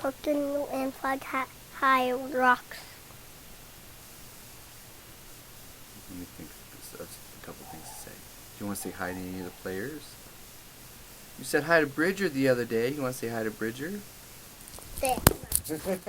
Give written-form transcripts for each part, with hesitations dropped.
Clifton and Flag High rocks. Let me think. That's a couple things to say. Do you want to say hi to any of the players? You said hi to Bridger the other day. You want to say hi to Bridger? There. It's been a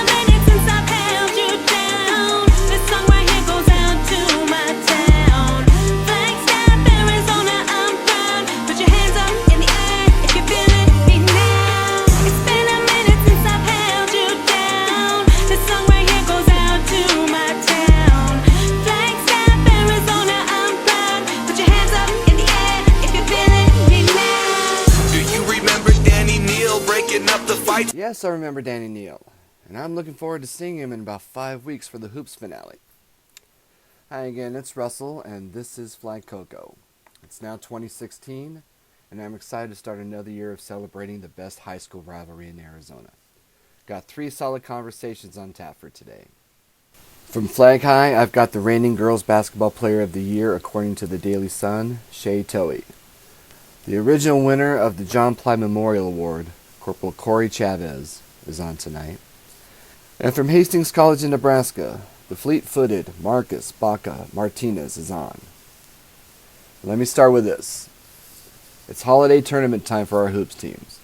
minute since I've held you down. This song right here goes out to my town. Flagstaff, Arizona, I'm proud. Put your hands up in the air if you're feeling me now. It's been a minute since I've held you down. This song right here goes out to my town. Flagstaff, Arizona, I'm proud. Put your hands up in the air if you're feeling me now. Do you remember Danny Neal breaking up the fight? Yes, I remember Danny Neal. And I'm looking forward to seeing him in about 5 weeks for the Hoops finale. Hi again, it's Russell, and this is Flagcoco. It's now 2016, and I'm excited to start another year of celebrating the best high school rivalry in Arizona. Got 3 solid conversations on tap for today. From Flag High, I've got the reigning girls basketball player of the year according to the Daily Sun, SHAY Toehe. The original winner of the John Ply Memorial Award, Corporal CORY Chavez, is on tonight. And from Hastings College in Nebraska, the fleet-footed Marcus BACA Martinez is on. Let me start with this. It's holiday tournament time for our hoops teams.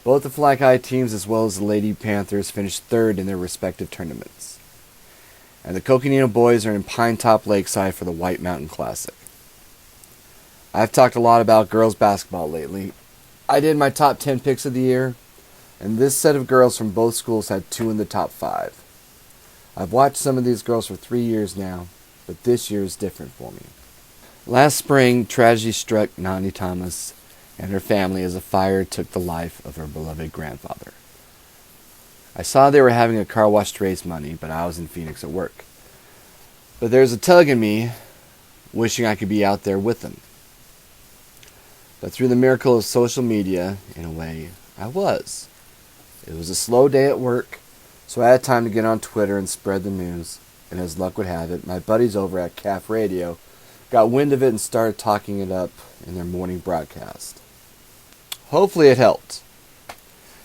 Both the Flag High teams as well as the Lady Panthers finished third in their respective tournaments. And the Coconino boys are in Pine Top Lakeside for the White Mountain Classic. I've talked a lot about girls basketball lately. I did my top 10 picks of the year, and this set of girls from both schools had 2 in the top 5. I've watched some of these girls for 3 years now, but this year is different for me. Last spring, tragedy struck Nani Thomas and her family as a fire took the life of her beloved grandfather. I saw they were having a car wash to raise money, but I was in Phoenix at work. But there's a tug in me wishing I could be out there with them. But through the miracle of social media, in a way, I was. It was a slow day at work, so I had time to get on Twitter and spread the news, and as luck would have it, my buddies over at CAF Radio got wind of it and started talking it up in their morning broadcast. Hopefully it helped,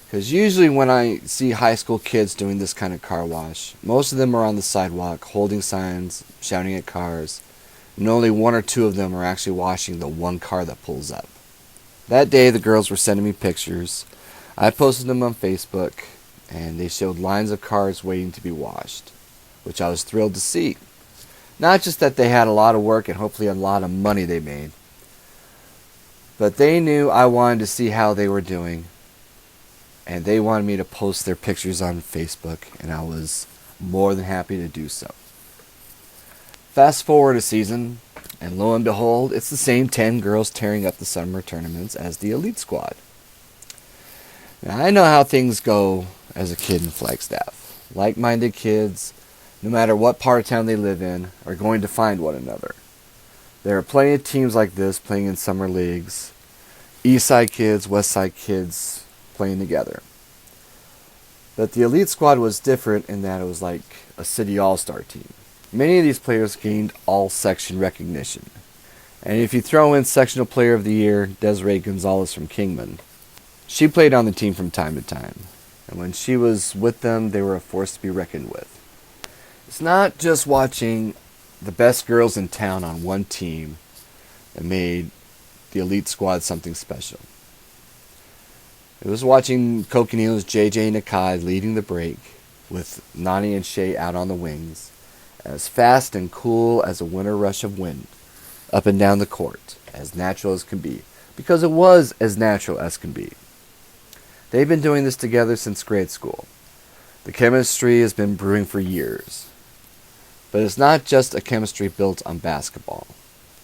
because usually when I see high school kids doing this kind of car wash, most of them are on the sidewalk holding signs, shouting at cars, and only 1 or 2 of them are actually washing the one car that pulls up. That day the girls were sending me pictures. I posted them on Facebook, and they showed lines of cars waiting to be washed, which I was thrilled to see. Not just that they had a lot of work and hopefully a lot of money they made, but they knew I wanted to see how they were doing, and they wanted me to post their pictures on Facebook, and I was more than happy to do so. Fast forward a season, and lo and behold, it's the same 10 girls tearing up the summer tournaments as the elite squad. Now, I know how things go as a kid in Flagstaff. Like-minded kids, no matter what part of town they live in, are going to find one another. There are plenty of teams like this playing in summer leagues. East Side kids, West Side kids playing together. But the elite squad was different in that it was like a city all-star team. Many of these players gained all-section recognition. And if you throw in Sectional Player of the Year, Desiree Gonzalez from Kingman, she played on the team from time to time. And when she was with them, they were a force to be reckoned with. It's not just watching the best girls in town on one team that made the elite squad something special. It was watching Coconino's JJ Nakai leading the break with Nani and Shay out on the wings, as fast and cool as a winter rush of wind, up and down the court, as natural as can be, because it was as natural as can be. They've been doing this together since grade school. The chemistry has been brewing for years. But it's not just a chemistry built on basketball,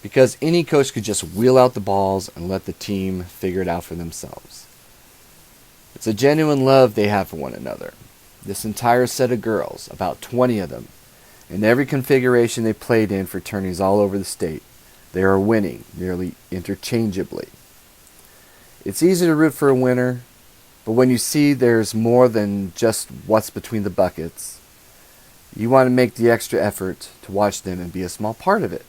because any coach could just wheel out the balls and let the team figure it out for themselves. It's a genuine love they have for one another. This entire set of girls, about 20 of them, in every configuration they played in for tourneys all over the state, they are winning nearly interchangeably. It's easy to root for a winner, but when you see there's more than just what's between the buckets, you want to make the extra effort to watch them and be a small part of it.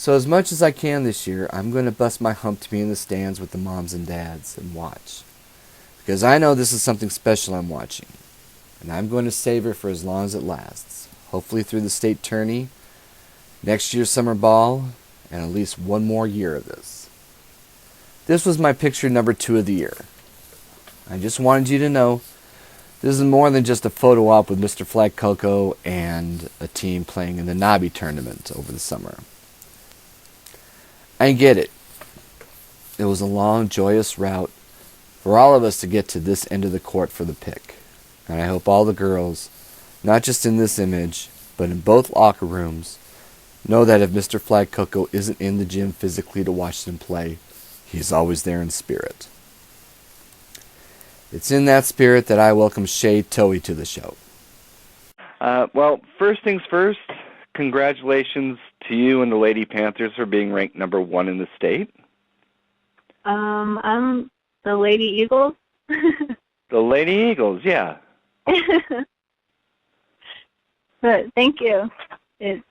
So as much as I can this year, I'm going to bust my hump to be in the stands with the moms and dads and watch. Because I know this is something special I'm watching. And I'm going to savor it for as long as it lasts. Hopefully through the state tourney, next year's summer ball, and at least one more year of this. This was my picture number 2 of the year. I just wanted you to know this is more than just a photo op with Mr. Flagcoco and a team playing in the Nabi tournament over the summer. I get it. It was a long, joyous route for all of us to get to this end of the court for the pick. And I hope all the girls, not just in this image, but in both locker rooms, know that if Mr. Flagcoco isn't in the gym physically to watch them play, he's always there in spirit. It's in that spirit that I welcome SHAY Toehe to the show. Well, first things first, congratulations to you and the Lady Panthers for being ranked number 1 in the state. I'm the Lady Eagles. The Lady Eagles, yeah. But thank you. It's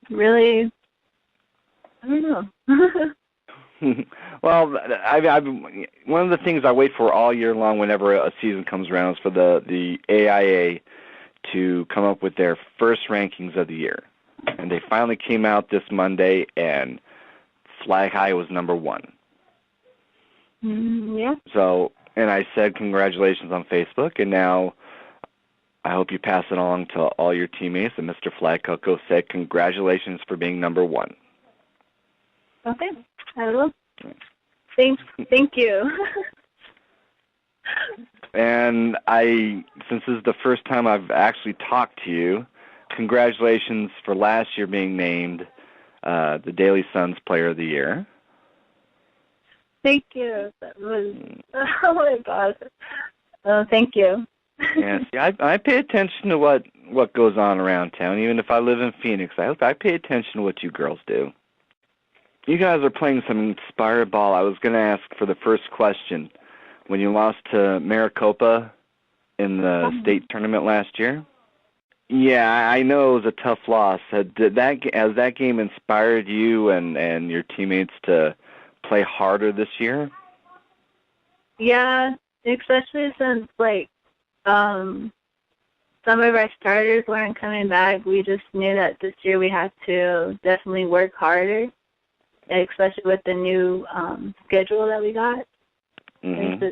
really, I don't know. Well, one of the things I wait for all year long whenever a season comes around is for the AIA to come up with their first rankings of the year. And they finally came out this Monday, and Flag High was number 1. Yeah. So, and I said congratulations on Facebook, and now I hope you pass it along to all your teammates. And Mr. Flagcoco said congratulations for being number 1. Okay, I will. Thank you. And since this is the first time I've actually talked to you, congratulations for last year being named the Daily Sun's Player of the Year. Thank you. That was, oh my gosh. Thank you. Yeah, see, I pay attention to what goes on around town. Even if I live in Phoenix, I pay attention to what you girls do. You guys are playing some inspired ball. I was going to ask for the first question. When you lost to Maricopa in the state tournament last year? Yeah, I know it was a tough loss. Has that game inspired you and your teammates to play harder this year? Yeah, especially since, some of our starters weren't coming back. We just knew that this year we had to definitely work harder, especially with the new schedule that we got. Mm-hmm.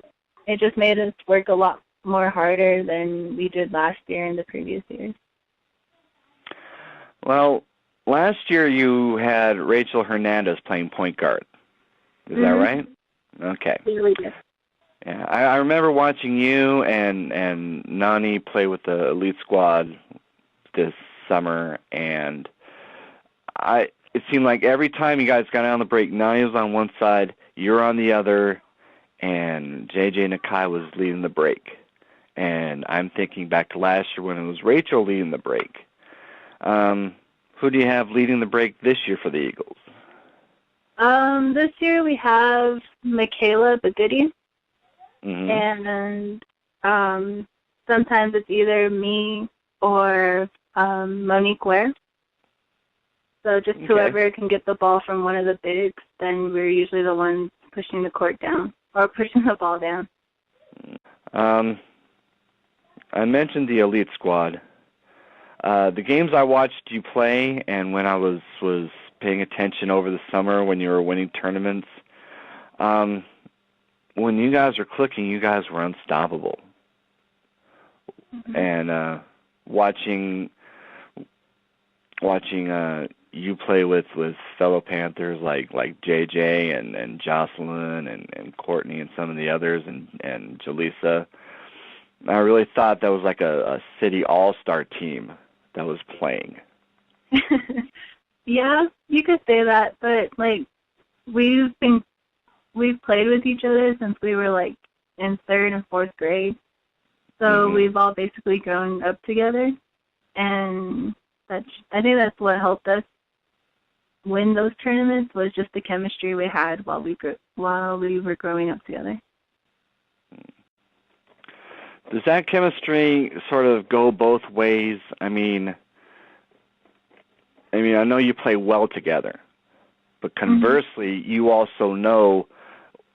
It just made us work a lot more harder than we did last year and the previous years. Well, last year you had Rachel Hernandez playing point guard. Is that right? Okay. Really good. Yeah, I remember watching you and Nani play with the elite squad this summer, and it seemed like every time you guys got out on the break, Nani was on one side, you're on the other, and JJ Nakai was leading the break. And I'm thinking back to last year when it was Rachel leading the break. Who do you have leading the break this year for the Eagles? This year we have Michaela Bagoody, Mm-hmm. and sometimes it's either me or Monique Ware. So just whoever can get the ball from one of the bigs, then we're usually the ones pushing the court down or pushing the ball down. I mentioned the elite squad. The games I watched you play, and when I was paying attention over the summer when you were winning tournaments, when you guys were clicking, you guys were unstoppable. And watching you play with fellow Panthers like JJ and Jocelyn and Courtney and some of the others and Jaleesa, I really thought that was like a city all-star team that was playing. Yeah, you could say that, but we've played with each other since we were in 3rd and 4th grade. So we've all basically grown up together, and I think that's what helped us win those tournaments was just the chemistry we had while we were growing up together. Does that chemistry sort of go both ways? I mean, I know you play well together, But conversely, you also know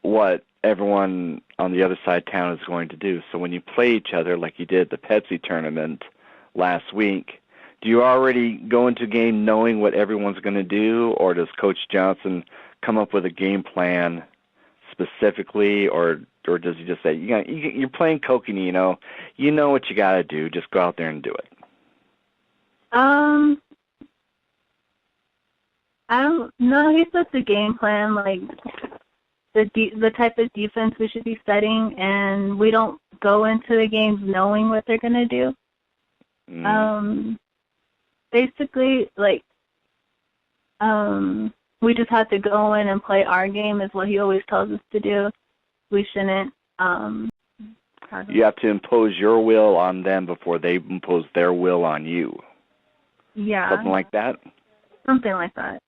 what everyone on the other side of town is going to do. So when you play each other, like you did at the Pepsi tournament last week, do you already go into a game knowing what everyone's going to do, or does Coach Johnson come up with a game plan specifically, or does he just say, you're playing Kokanee, you know what you got to do, just go out there and do it? I don't know. He sets a game plan, like the type of defense we should be setting, and we don't go into the games knowing what they're gonna do. Basically, like, we just have to go in and play our game is what he always tells us to do. We shouldn't. You have to impose your will on them before they impose their will on you. Yeah. Something like that? Something like that.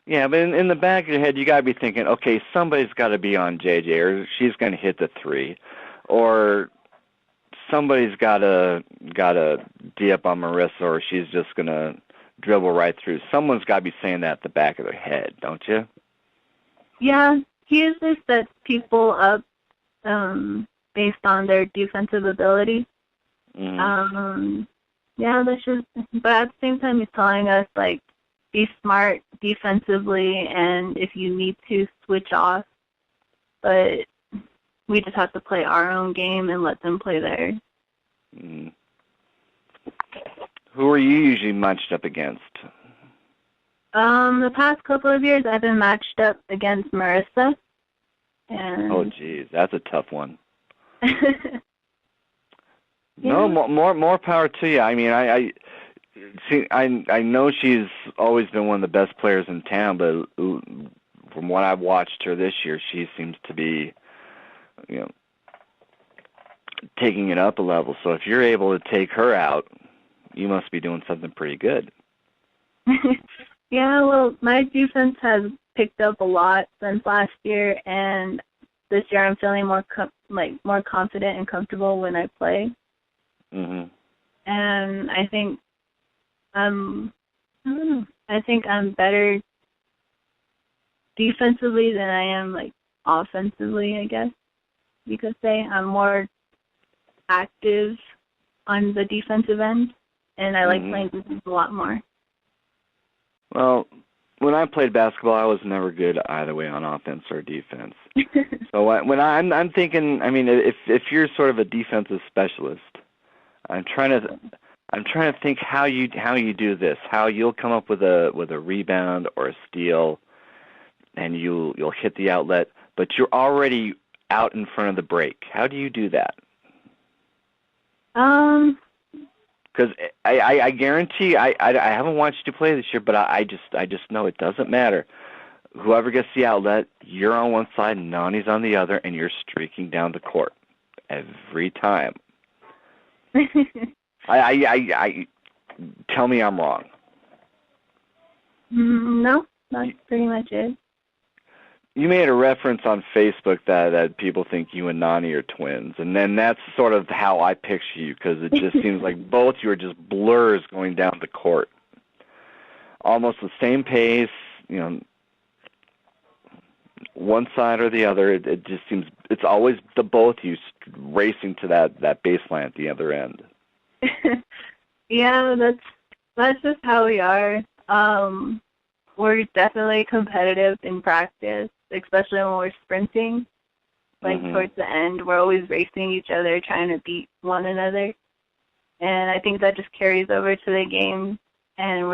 Yeah, but in the back of your head, you got to be thinking, okay, somebody's got to be on JJ, or she's going to hit the three, or somebody's got to D up on Marissa, or she's just going to dribble right through. Someone's got to be saying that at the back of their head, don't you? Yeah, he usually sets people up based on their defensive ability. Yeah, that's just. But at the same time, he's telling us, like, be smart defensively, and if you need to, switch off. But we just have to play our own game and let them play theirs. Who are you usually matched up against? The past couple of years, I've been matched up against Marissa. And Oh, geez, that's a tough one. Yeah. No, more power to you. I mean, I know she's always been one of the best players in town, but from what I've watched her this year, she seems to be, taking it up a level. So if you're able to take her out, you must be doing something pretty good. Yeah, well, my defense has picked up a lot since last year, and this year I'm feeling more confident and comfortable when I play. And I think I think I'm better defensively than I am offensively, I guess you could say. I'm more active on the defensive end, and I like playing defense a lot more. Well, when I played basketball, I was never good either way on offense or defense. So when I'm thinking, I mean, if you're sort of a defensive specialist, I'm trying to think how you do this, how you'll come up with a rebound or a steal, and you'll hit the outlet, but you're already out in front of the break. How do you do that? Because I guarantee I haven't watched you play this year, but I just know it doesn't matter. Whoever gets the outlet, you're on one side, Nani's on the other, and you're streaking down the court every time. I tell me I'm wrong. No, that's pretty much it. You made a reference on Facebook that people think you and Nani are twins, and then that's sort of how I picture you, because it just seems like both you are just blurs going down the court. Almost the same pace, one side or the other. It just seems it's always the both of you racing to that baseline at the other end. Yeah, that's just how we are. We're definitely competitive in practice, especially when we're sprinting. Towards the end, we're always racing each other, trying to beat one another. And I think that just carries over to the game, and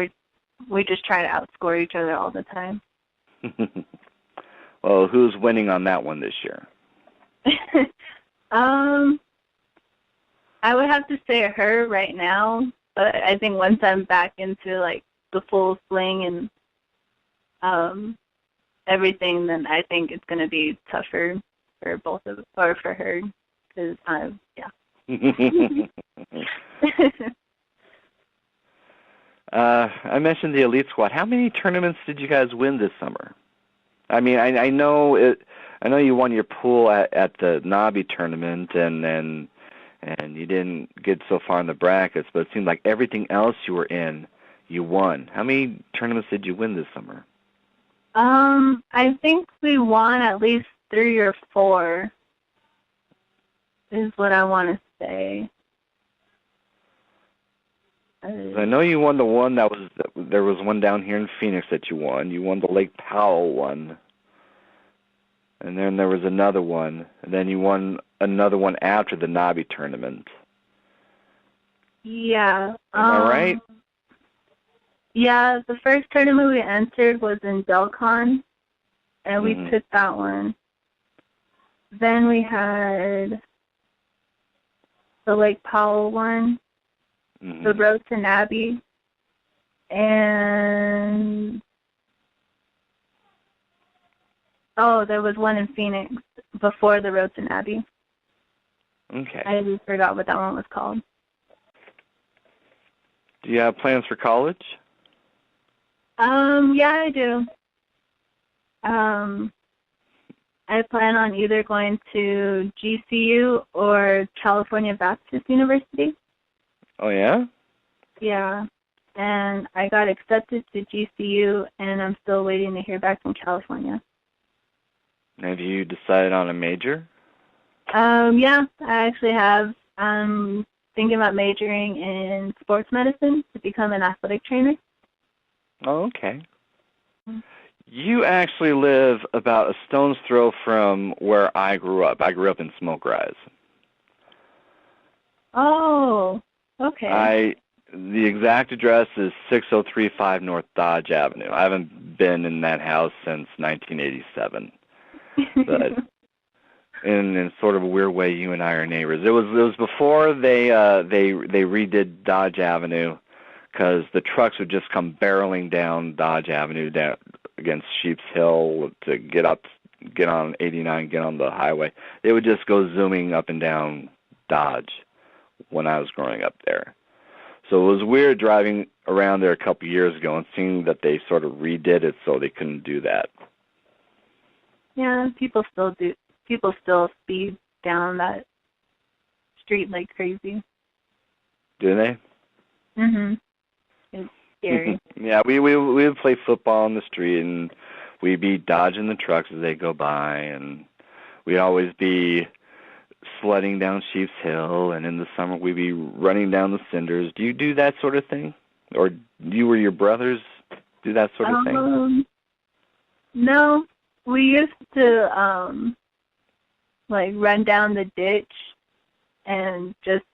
we just try to outscore each other all the time. Well, who's winning on that one this year? I would have to say her right now, but I think once I'm back into the full swing and everything, then I think it's going to be tougher for both of us, or for her, because yeah. I mentioned the Elite Squad. How many tournaments did you guys win this summer? I mean, I know you won your pool at the Nabi tournament, and you didn't get so far in the brackets, but it seemed like everything else you were in, you won. How many tournaments did you win this summer? I think we won at least 3 or 4, is what I want to say. I know you won the one there was one down here in Phoenix that you won. You won the Lake Powell one. And then there was another one. And then you won another one after the Nabi tournament. Yeah. Am I right? Yeah, the first tournament we entered was in Delcon, and we took that one. Then we had the Lake Powell one, the Road to Nabi, and there was one in Phoenix before the Road to Nabi. Okay. I just forgot what that one was called. Do you have plans for college? Yeah, I do. I plan on either going to GCU or California Baptist University. Oh, yeah? Yeah. And I got accepted to GCU, and I'm still waiting to hear back from California. Have you decided on a major? Yeah, I actually have. I'm thinking about majoring in sports medicine to become an athletic trainer. Oh, okay. You actually live about a stone's throw from where I grew up. I grew up in Smoke Rise. Oh, okay. The exact address is 6035 North Dodge Avenue. I haven't been in that house since 1987. But in sort of a weird way, you and I are neighbors. It was before they redid Dodge Avenue, because the trucks would just come barreling down Dodge Avenue down against Sheep's Hill to get on 89, get on the highway. They would just go zooming up and down Dodge when I was growing up there. So it was weird driving around there a couple years ago and seeing that they sort of redid it so they couldn't do that. Yeah, people still do. People still speed down that street like crazy. Do they? Mhm. It's scary. Yeah, we would play football on the street, and we'd be dodging the trucks as they go by, and we'd always be sledding down Sheep's Hill, and in the summer we'd be running down the cinders. Do you do that sort of thing? Or you or your brothers do that sort of thing? No. We used to run down the ditch and just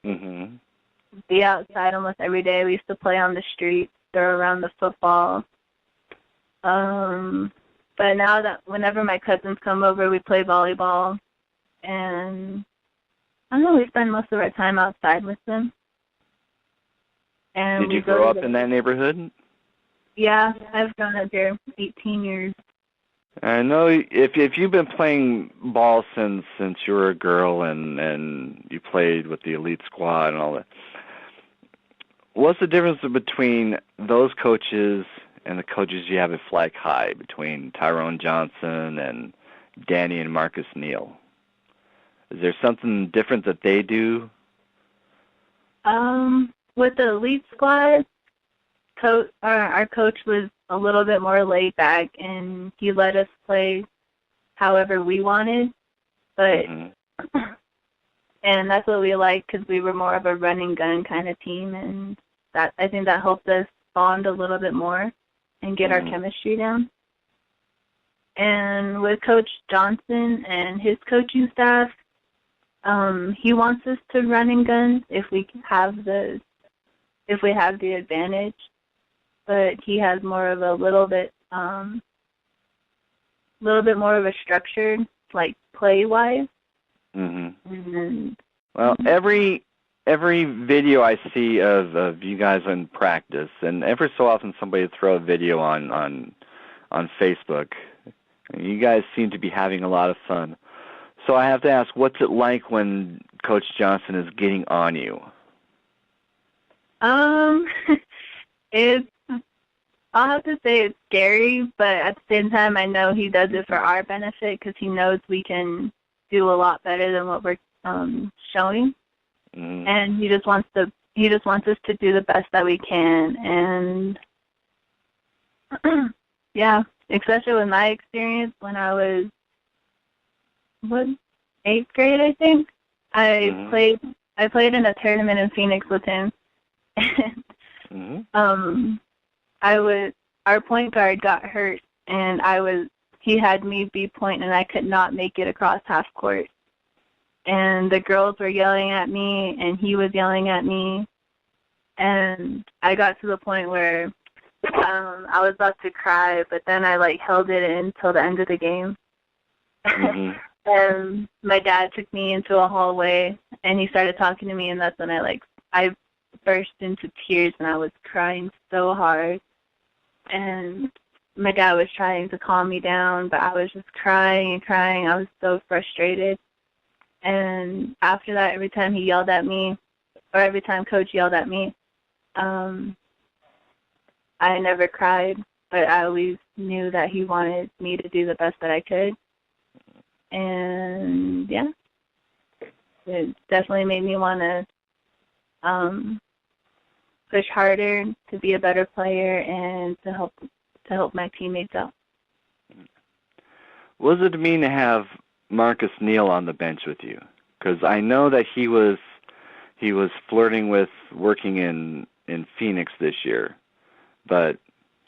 be outside almost every day. We used to play on the streets, throw around the football. But now that whenever my cousins come over, we play volleyball, and I don't know, we spend most of our time outside with them. And did you grow up in that neighborhood? Yeah, I've grown up here 18 years. I know if you've been playing ball since you were a girl and you played with the elite squad and all that, what's the difference between those coaches and the coaches you have at Flag High, between Tyrone Johnson and Danny and Marcus Neal? Is there something different that they do? With the elite squad, our coach was a little bit more laid back, and he let us play however we wanted. But and that's what we liked, because we were more of a running gun kind of team, and that I think that helped us bond a little bit more and get our chemistry down. And with Coach Johnson and his coaching staff, he wants us to run and gun if we have the advantage. But he has more of a little bit more of a structured, like, play-wise. Well, every video I see of you guys in practice, and every so often somebody will throw a video on Facebook, and you guys seem to be having a lot of fun. So I have to ask, what's it like when Coach Johnson is getting on you? I'll have to say it's scary, but at the same time, I know he does it for our benefit, because he knows we can do a lot better than what we're showing, and he just wants us to do the best that we can. And yeah, especially with my experience when I was, 8th grade, I think. I played in a tournament in Phoenix with him. And, our point guard got hurt, and he had me be point, and I could not make it across half court. And the girls were yelling at me, and he was yelling at me. And I got to the point where I was about to cry, but then I held it in until the end of the game. And my dad took me into a hallway, and he started talking to me, and that's when I burst into tears, and I was crying so hard. And my dad was trying to calm me down, but I was just crying and crying. I was so frustrated. And after that, every time he yelled at me, or every time Coach yelled at me, I never cried, but I always knew that he wanted me to do the best that I could. And, yeah, it definitely made me want to push harder, to be a better player, and to help my teammates out. What does it mean to have Marcus Neal on the bench with you? Because I know that he was flirting with working in Phoenix this year, but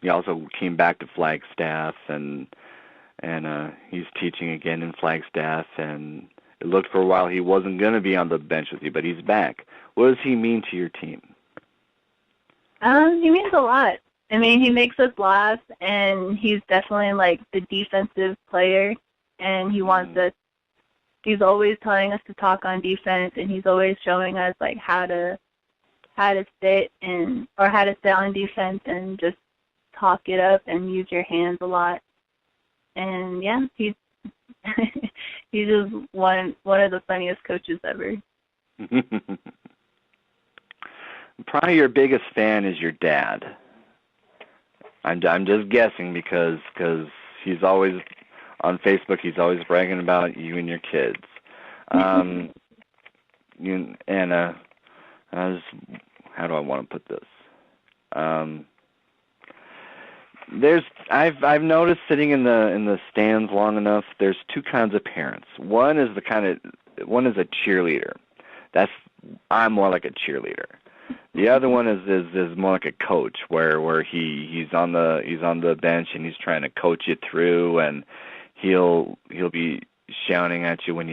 he also came back to Flagstaff, and he's teaching again in Flagstaff, and it looked for a while he wasn't going to be on the bench with you, but he's back. What does he mean to your team? He means a lot. I mean, he makes us laugh, and he's definitely the defensive player, and he wants us. He's always telling us to talk on defense, and he's always showing us how to sit or how to sit on defense and just talk it up and use your hands a lot. And yeah, he's he's just one of the funniest coaches ever. Probably your biggest fan is your dad. I'm just guessing because he's always on Facebook. He's always bragging about you and your kids. How do I want to put this? I've noticed sitting in the stands long enough. There's two kinds of parents. One is a cheerleader. I'm more like a cheerleader. The other one is more like a coach, where he's on the bench and he's trying to coach you through, and he'll be shouting at you when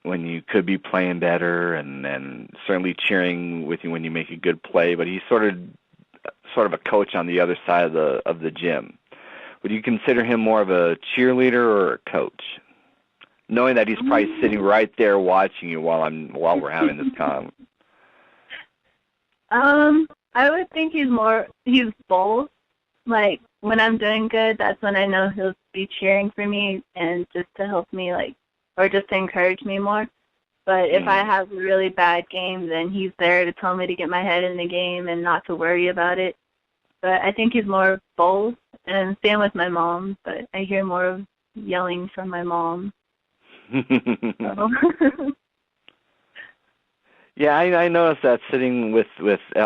when you could be playing better, and certainly cheering with you when you make a good play. But he's sort of a coach on the other side of the gym. Would you consider him more of a cheerleader or a coach, knowing that he's probably sitting right there watching you while we're having this con? I would think he's both. When I'm doing good, that's when I know he'll be cheering for me and just to help me, or just to encourage me more. But if I have a really bad game, then he's there to tell me to get my head in the game and not to worry about it. But I think he's more of both, and same with my mom, but I hear more of yelling from my mom. Yeah, I noticed that sitting with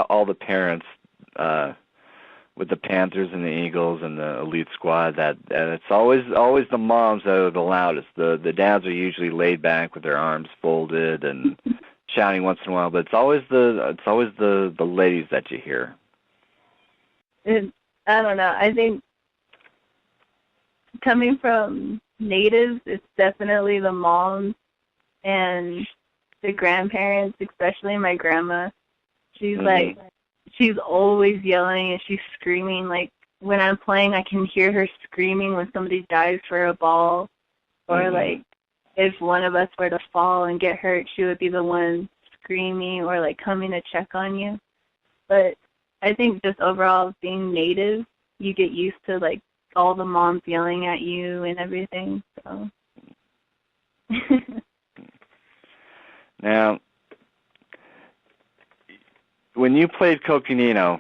all the parents, with the Panthers and the Eagles and the elite squad, that it's always the moms that are the loudest. The dads are usually laid back with their arms folded and shouting once in a while, but it's always the ladies that you hear. I don't know. I think coming from natives, it's definitely the moms and the grandparents, especially my grandma. She's she's always yelling and she's screaming. When I'm playing, I can hear her screaming when somebody dives for a ball, or if one of us were to fall and get hurt, she would be the one screaming or coming to check on you. But I think just overall being native, you get used to all the moms yelling at you and everything. So. Now, when you played Coconino,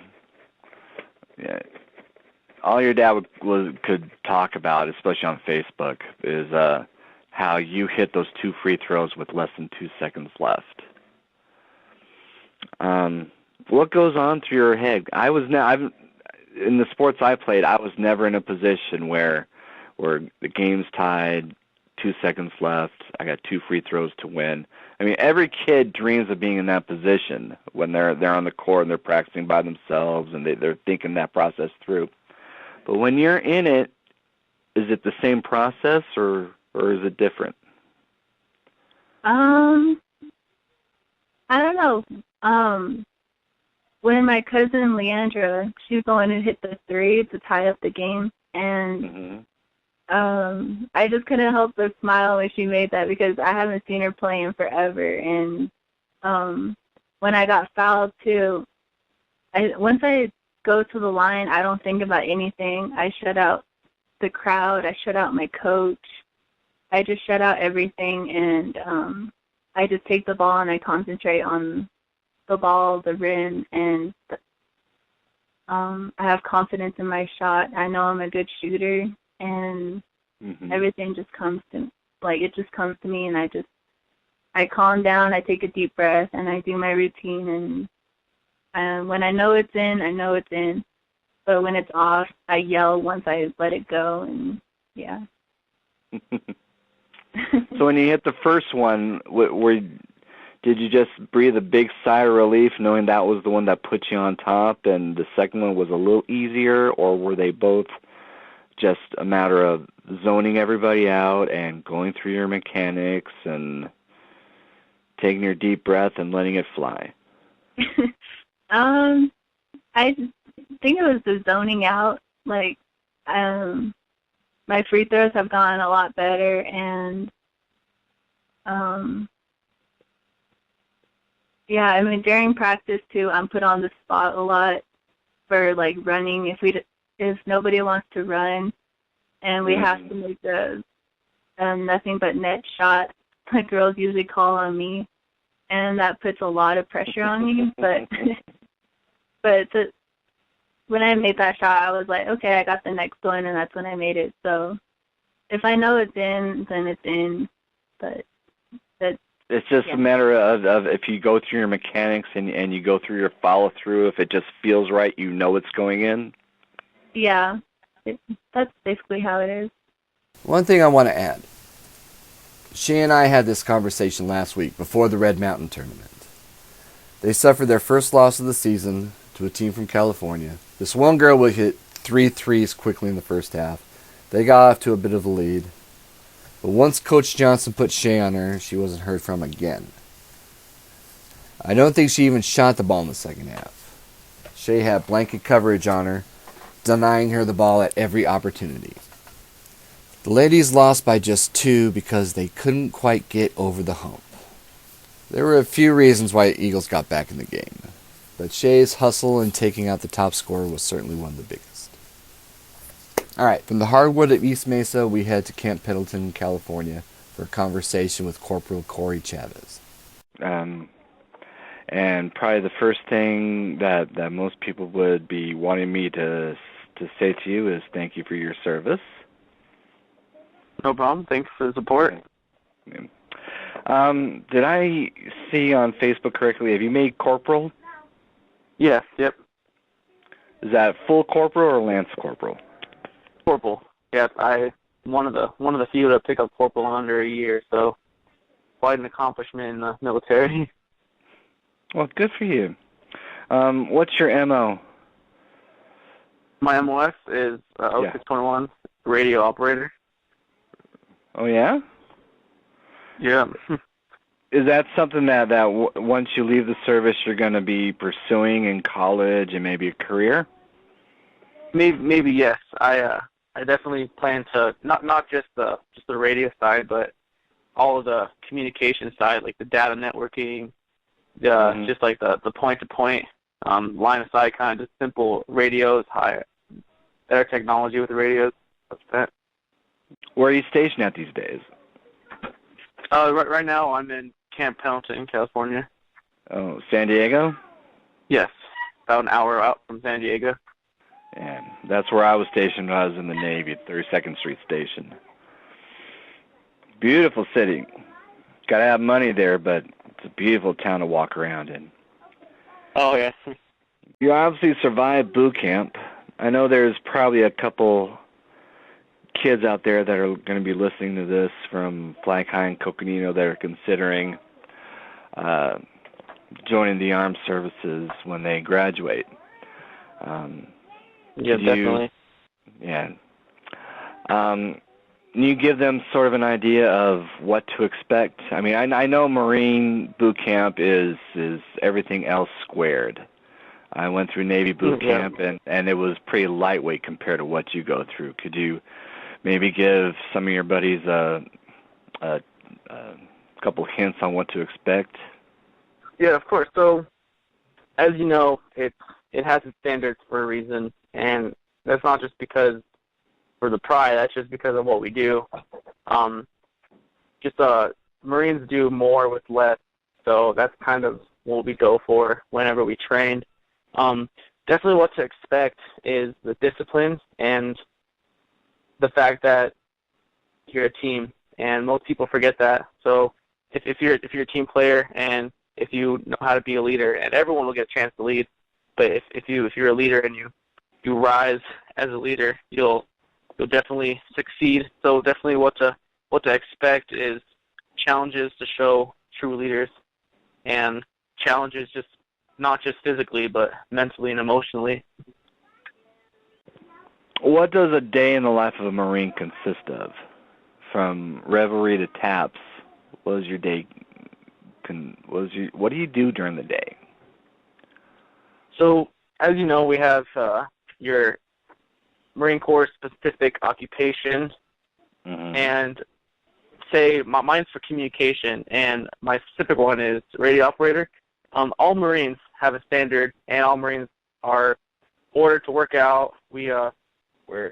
all your dad could talk about, especially on Facebook, is how you hit those 2 free throws with less than 2 seconds left. What goes on through your head? in the sports I played, I was never in a position where the game's tied, 2 seconds left, I got 2 free throws to win. I mean, every kid dreams of being in that position when they're on the court and they're practicing by themselves and they're thinking that process through. But when you're in it, is it the same process or is it different? I don't know. When my cousin Leandra, she was going to hit the 3 to tie up the game, and I just couldn't help but smile when she made that because I haven't seen her play in forever. And when I got fouled too, once I go to the line, I don't think about anything. I shut out the crowd. I shut out my coach. I just shut out everything, and I just take the ball and I concentrate on the ball, the rim, and I have confidence in my shot. I know I'm a good shooter, and everything just comes to me, and I calm down, I take a deep breath, and I do my routine, and when I know it's in, I know it's in. But when it's off, I yell once I let it go, and yeah. So when you hit the first one, did you just breathe a big sigh of relief knowing that was the one that put you on top and the second one was a little easier, or were they both just a matter of zoning everybody out and going through your mechanics and taking your deep breath and letting it fly? I think it was the zoning out. Like, my free throws have gotten a lot better, and yeah, I mean, during practice too, I'm put on the spot a lot for like running. If nobody wants to run, and we have to make the nothing but net shot, the girls usually call on me, and that puts a lot of pressure on me. But when I made that shot, I was like, okay, I got the next one, and that's when I made it. So if I know it's in, then it's in. But it's just a matter of if you go through your mechanics and you go through your follow-through, if it just feels right, you know it's going in? Yeah, that's basically how it is. One thing I want to add. She and I had this conversation last week before the Red Mountain tournament. They suffered their first loss of the season to a team from California. This one girl would hit 3 threes quickly in the first half. They got off to a bit of a lead. But once Coach Johnson put SHAY on her, she wasn't heard from again. I don't think she even shot the ball in the second half. SHAY had blanket coverage on her, denying her the ball at every opportunity. The ladies lost by just 2 because they couldn't quite get over the hump. There were a few reasons why the Eagles got back in the game, but SHAY's hustle in taking out the top scorer was certainly one of the biggest. Alright, from the hardwood of East Mesa, we head to Camp Pendleton, California, for a conversation with Corporal CORY Chavez. And probably the first thing that most people would be wanting me to say to you is thank you for your service. No problem. Thanks for the support. Did I see on Facebook correctly, have you made corporal? Yes, yep. Is that full corporal or lance corporal? Corporal. Yep, I one of the few to pick up corporal in under a year, so quite an accomplishment in the military. Well, good for you. What's your MO? My MOS is 0621 radio operator. Oh, yeah? Yeah. Is that something that once you leave the service you're going to be pursuing in college and maybe a career? Maybe yes. I definitely plan to not just the radio side, but all of the communication side, like the data networking, just like the point-to-point, line of sight kind of just simple radios, better technology with the radios. That's that. Where are you stationed at these days? Right now I'm in Camp Pendleton, California. Oh, San Diego? Yes, about an hour out from San Diego. And that's where I was stationed when I was in the Navy at 32nd Street Station. Beautiful city. Got to have money there, but it's a beautiful town to walk around in. Oh, yeah. You obviously survived boot camp. I know there's probably a couple kids out there that are going to be listening to this from Flag High and Coconino that are considering joining the armed services when they graduate. Yeah, definitely. Yeah. Can you give them sort of an idea of what to expect? I mean, I know Marine boot camp is everything else squared. I went through Navy boot camp, and it was pretty lightweight compared to what you go through. Could you maybe give some of your buddies a couple hints on what to expect? Yeah, of course. So, as you know, it has its standards for a reason, and that's not just because for the pride. That's just because of what we do. Marines do more with less, so that's kind of what we go for whenever we train. Definitely what to expect is the discipline and the fact that you're a team, and most people forget that. So if you're a team player and if you know how to be a leader, and everyone will get a chance to lead, but if you're a leader and you rise as a leader, you'll definitely succeed. So definitely what to expect is challenges to show true leaders, and challenges just not just physically but mentally and emotionally. What does a day in the life of a Marine consist of? From revelry to taps, what is your day? What do you do during the day? So, as you know, we have your Marine Corps specific occupation, and say mine's for communication, and my specific one is radio operator. All Marines have a standard, and all Marines are ordered to work out. We're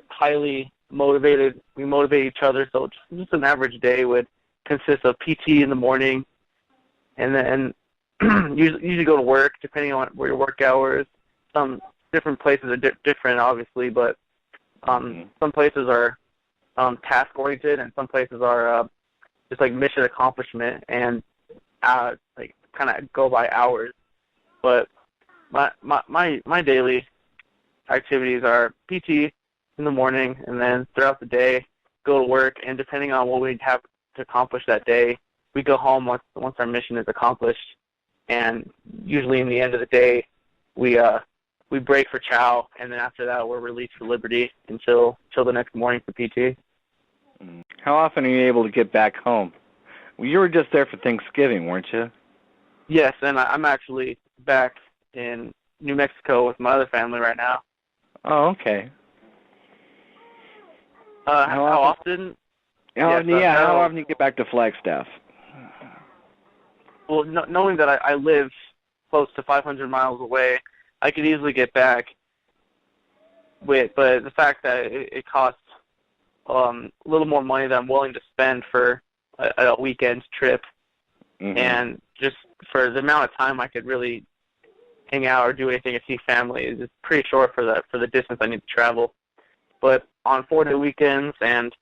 highly motivated. We motivate each other. So just an average day would consist of PT in the morning, and then usually go to work depending on where your work hours. Some different places are different, obviously, but some places are task oriented, and some places are just like mission accomplishment and like kind of go by hours. But my daily activities are PT in the morning, and then throughout the day go to work, and depending on what we have to accomplish that day, we go home once our mission is accomplished. And usually in the end of the day, we break for chow, and then after that we're released for liberty until the next morning for PT. How often are you able to get back home? Well, you were just there for Thanksgiving, weren't you? Yes, and I'm actually back in New Mexico with my other family right now. Oh, okay. How often? How often do you get back to Flagstaff? Well, knowing that I live close to 500 miles away, I could easily get back. But the fact that it costs a little more money than I'm willing to spend for a weekend trip, and just for the amount of time I could really hang out or do anything and see family is pretty short for the distance I need to travel. But on 4-day weekends and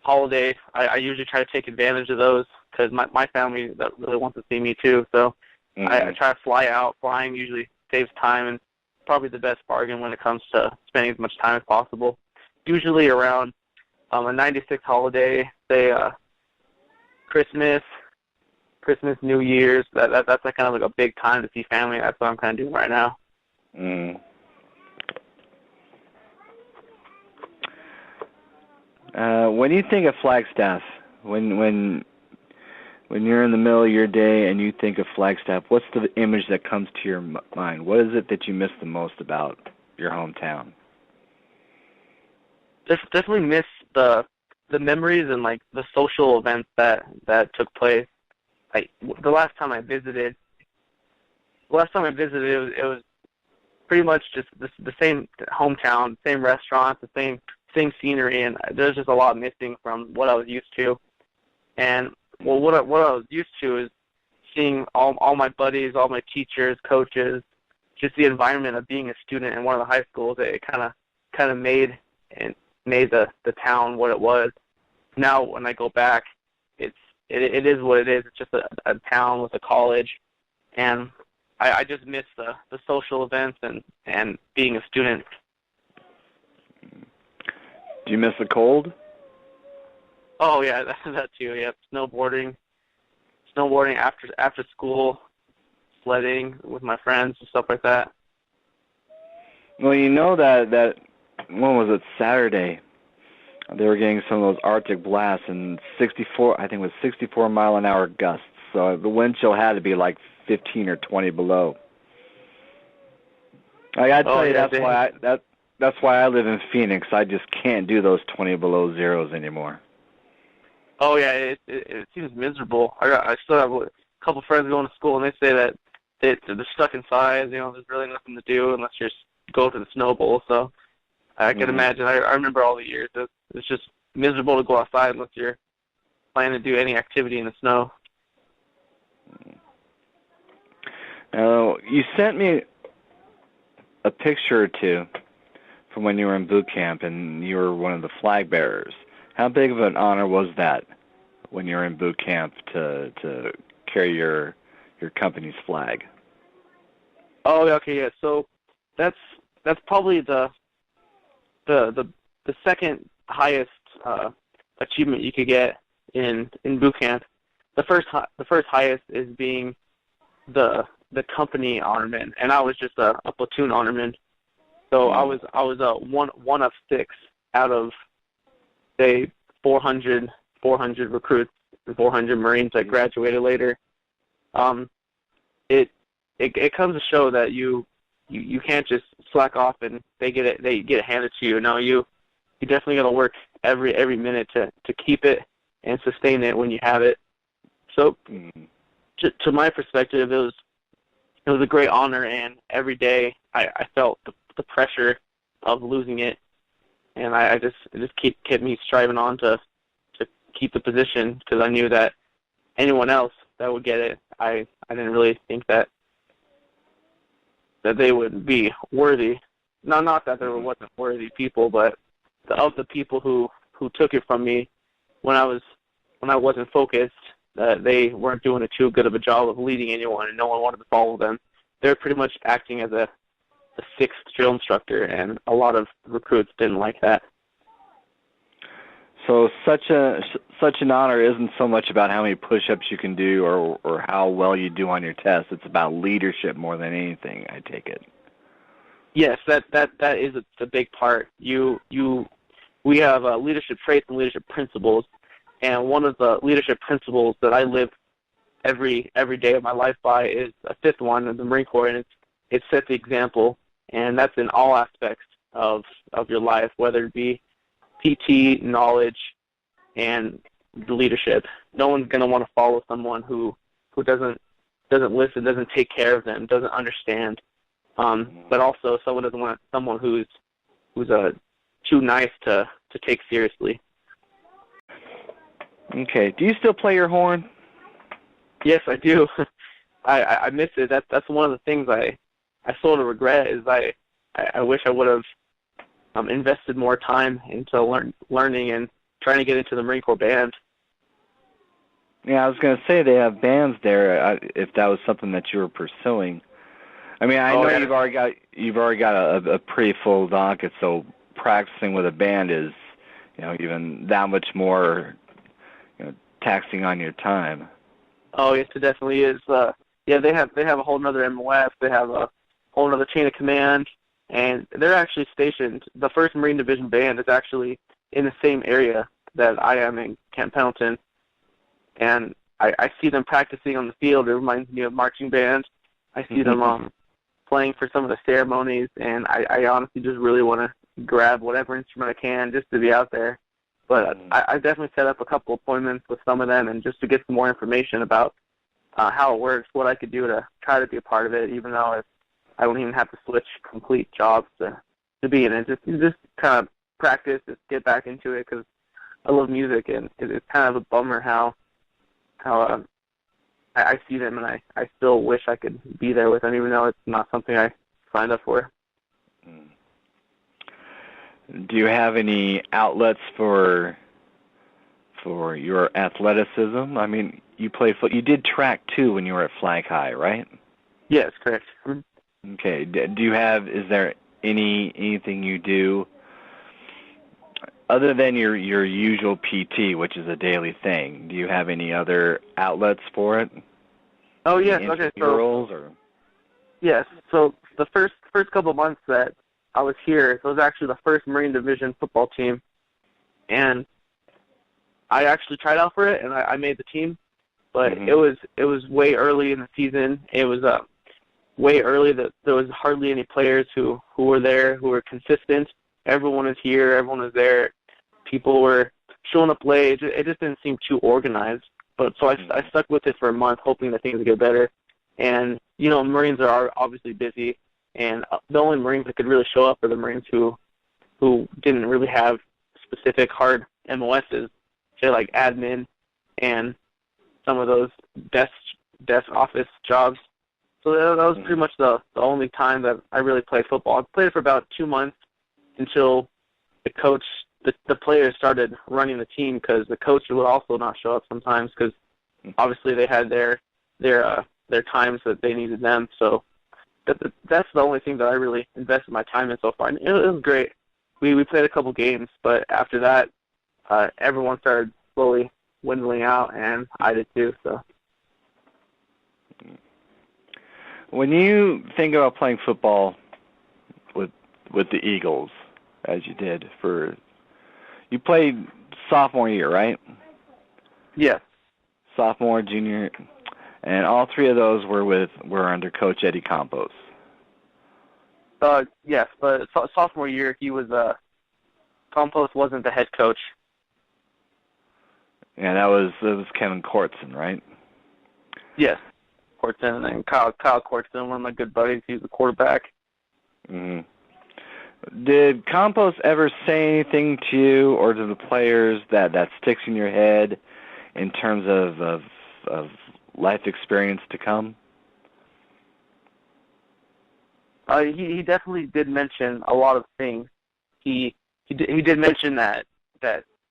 holidays, I usually try to take advantage of those because my family that really wants to see me too. So I try to fly out. Flying usually saves time and probably the best bargain when it comes to spending as much time as possible. Usually around a 96 holiday, say Christmas, New Year's. That's like kind of like a big time to see family. That's what I'm kind of doing right now. When you think of Flagstaff, when you're in the middle of your day and you think of Flagstaff, what's the image that comes to your mind? What is it that you miss the most about your hometown? Definitely miss the memories and like the social events that took place. Like the last time I visited, it was pretty much just the same hometown, same restaurants, the same scenery, and there's just a lot missing from what I was used to. And well, what I was used to is seeing all my buddies, all my teachers, coaches, just the environment of being a student in one of the high schools. It kind of made the town what it was. Now when I go back, it is what it is. It's just a town with a college, and I just miss the social events and being a student Do you miss the cold? Oh yeah, that too. Yep, snowboarding after school, sledding with my friends and stuff like that. Well, you know that when was it, Saturday? They were getting some of those Arctic blasts and 64, I think it was 64 mile an hour gusts. So the wind chill had to be like 15 or 20 below. I gotta tell you, that's why I live in Phoenix. I just can't do those 20 below zeros anymore. Oh yeah, it seems miserable. I still have a couple friends going to school, and they say that they're stuck inside. You know, there's really nothing to do unless you go to the snow bowl. So I can imagine. I remember all the years. It's just miserable to go outside unless you're planning to do any activity in the snow. You sent me a picture or two from when you were in boot camp, and you were one of the flag bearers. How big of an honor was that when you were in boot camp to carry your company's flag? Oh, okay, yeah. So that's probably the second highest achievement you could get in boot camp. The first highest is being the company honorman, and I was just a platoon honorman. So I was one of 6 out of, say, 400 recruits and 400 Marines that graduated later. It comes to show that you can't just slack off and they get it handed to you. No, you definitely got to work every minute to keep it and sustain it when you have it. So, to my perspective, it was a great honor, and every day I felt the pressure of losing it, and it just kept me striving on to keep the position, because I knew that anyone else that would get it, I didn't really think that they would be worthy. Not that there wasn't worthy people, but of the people who took it from me when I wasn't focused, they weren't doing too good of a job of leading anyone, and no one wanted to follow them. They're pretty much acting as a 6th drill instructor, and a lot of recruits didn't like that. So such an honor isn't so much about how many push-ups you can do or how well you do on your test. It's about leadership more than anything, I take it. Yes, that is a big part. We have leadership traits and leadership principles, and one of the leadership principles that I live every day of my life by is a 5th one in the Marine Corps, and it sets the example, and that's in all aspects of your life, whether it be PT, knowledge, and leadership. No one's going to want to follow someone who doesn't listen, doesn't take care of them, doesn't understand. But also someone doesn't want someone who's too nice to take seriously. Okay. Do you still play your horn? Yes, I do. I miss it. That's one of the things I sort of regret, is I wish I would have invested more time into learning and trying to get into the Marine Corps band. Yeah, I was going to say they have bands there. If that was something that you were pursuing, I mean, I know you've already got a pretty full docket, so practicing with a band is, even that much more, taxing on your time. Oh yes, it definitely is. Yeah, they have a whole other MOF. They have a whole other chain of command, and they're actually stationed. The 1st Marine Division Band is actually in the same area that I am in Camp Pendleton, and I see them practicing on the field. It reminds me of marching band. I see them playing for some of the ceremonies, and I honestly just really want to grab whatever instrument I can just to be out there. But I definitely set up a couple appointments with some of them, and just to get some more information about how it works, what I could do to try to be a part of it, even though I don't even have to switch complete jobs to be in it. Just kind of practice, just get back into it, because I love music, and it's kind of a bummer how I see them, and I still wish I could be there with them, even though it's not something I signed up for. Do you have any outlets for your athleticism? I mean, you did track too when you were at Flag High, right? Yes, correct. Okay. Is there anything you do other than your usual PT, which is a daily thing, do you have any other outlets for it? Oh yes, Any okay. intramurals or? Yes. So the first couple of months that I was here, it was actually the first Marine Division football team, and I actually tried out for it, and I made the team. But it was way early in the season. It was way early that there was hardly any players who were there, who were consistent. Everyone was here. Everyone was there. People were showing up late. It just didn't seem too organized. But so I stuck with it for a month, hoping that things would get better. And, you know, Marines are obviously busy. And the only Marines that could really show up are the Marines who didn't really have specific hard MOSs, say like admin and some of those desk office jobs. So that was pretty much the only time that I really played football. I played for about 2 months until the players started running the team, because the coach would also not show up sometimes because obviously they had their times that they needed them. So that's the only thing that I really invested my time in so far. And it was great. We played a couple games, but after that, everyone started slowly dwindling out, and I did too. So. When you think about playing football with the Eagles, as you did you played sophomore year, right? Yes. Sophomore, junior, and all three of those were under Coach Eddie Campos. Yes, but sophomore year he was Campos wasn't the head coach. Yeah, it was Kevin Courtson, right? Yes. Courtson and Kyle Courtson, one of my good buddies. He was the quarterback. Mm-hmm. Did Campos ever say anything to you or to the players that sticks in your head in terms of life experience to come? He definitely did mention a lot of things. He did mention that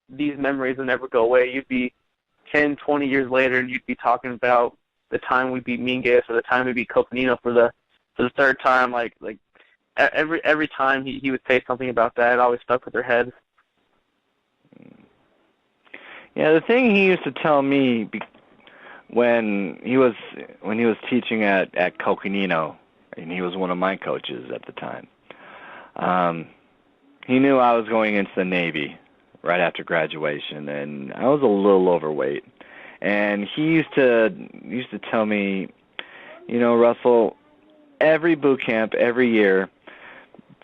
these memories will never go away. You'd be 10, 20 years later, and you'd be talking about the time we beat Mingus or the time we beat Coconino for the third time. Like every time he would say something about that, it always stuck with their heads. Yeah, the thing he used to tell me when he was teaching at Coconino, and he was one of my coaches at the time. He knew I was going into the Navy right after graduation, and I was a little overweight. And he used to tell me, you know, Russell, every boot camp, every year,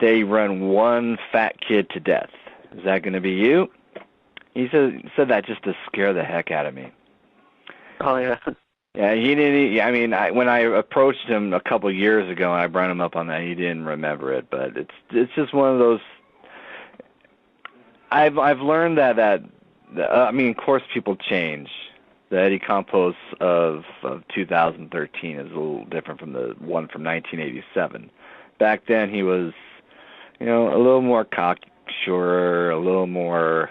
they run one fat kid to death. Is that going to be you? He said that just to scare the heck out of me. Oh, yeah. Yeah, he didn't. I mean, when I approached him a couple years ago and I brought him up on that, he didn't remember it. But it's just one of those. I've learned that I mean, of course, people change. The Eddie Campos of 2013 is a little different from the one from 1987. Back then, he was, you know, a little more cocksure, a little more.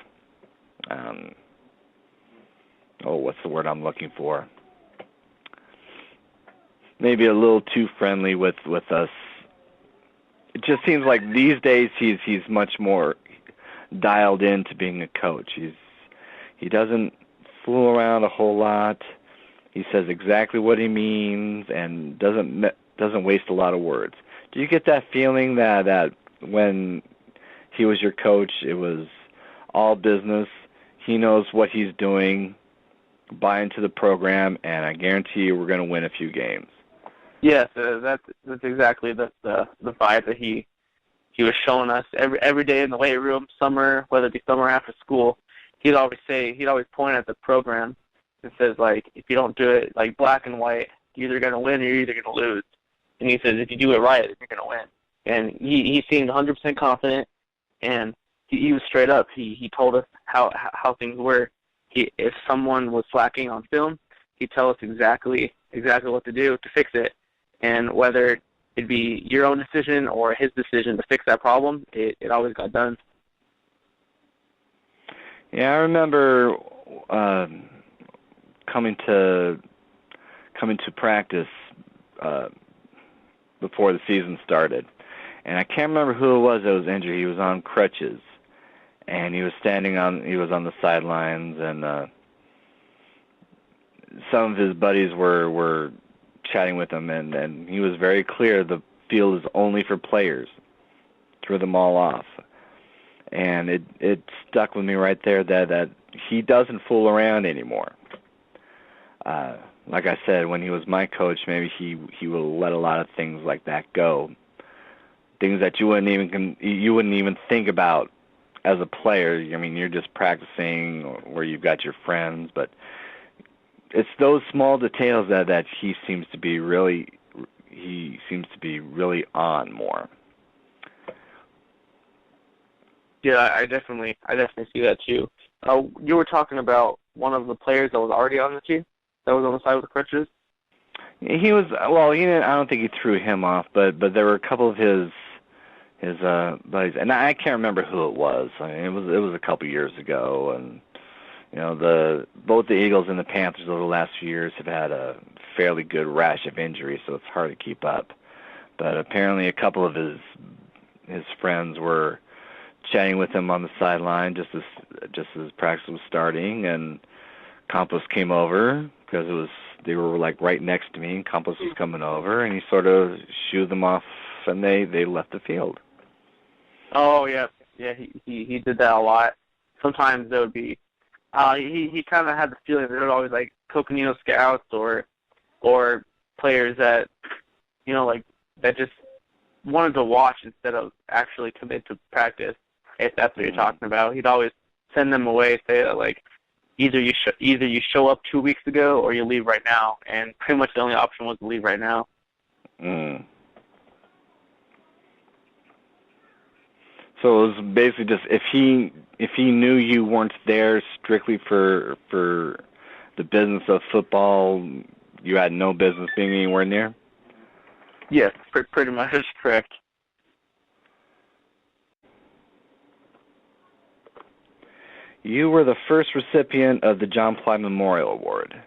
What's the word I'm looking for? Maybe a little too friendly with us. It just seems like these days he's much more dialed into being a coach. He doesn't fool around a whole lot. He says exactly what he means and doesn't waste a lot of words. Do you get that feeling that when he was your coach, it was all business? He knows what he's doing. Buy into the program, and I guarantee you we're going to win a few games. Yes, that's exactly the vibe that he was showing us every day in the weight room, summer, whether it be summer or after school. He'd always point at the program and says, like, if you don't do it like black and white, you're either going to win or you're either going to lose. And he says, if you do it right, you're going to win. And he seemed 100% confident, and he was straight up. He told us how things were. If someone was slacking on film, he'd tell us exactly what to do to fix it. And whether it'd be your own decision or his decision to fix that problem, it always got done. Yeah, I remember coming to practice before the season started, and I can't remember who it was that was injured. He was on crutches, and he was on the sidelines, and some of his buddies were chatting with him, and he was very clear the field is only for players. Threw them all off. And it stuck with me right there that he doesn't fool around anymore. Like I said, when he was my coach, maybe he will let a lot of things like that go. Things that you wouldn't even think about as a player. I mean, you're just practicing where you've got your friends, but it's those small details that he seems to be really on more. Yeah, I definitely see that too. You were talking about one of the players that was already on the team, that was on the side with the crutches. He was I don't think he threw him off, but there were a couple of his buddies, and I can't remember who it was. I mean, it was a couple years ago, and both the Eagles and the Panthers over the last few years have had a fairly good rash of injuries, so it's hard to keep up. But apparently, a couple of his friends were chatting with him on the sideline just as practice was starting, and Campos came over because they were like right next to me, and Campos was coming over, and he sort of shooed them off, and they left the field. Oh yeah, he did that a lot. Sometimes there would be he kind of had the feeling there were always like Coconino scouts or players that like that just wanted to watch instead of actually commit to practice. If that's what you're talking about, he'd always send them away, say that like either you show up 2 weeks ago or you leave right now, and pretty much the only option was to leave right now. Mm. So it was basically just if he knew you weren't there strictly for the business of football, you had no business being anywhere near? Yes, pretty much. That's correct. You were the first recipient of the John Ply Memorial Award.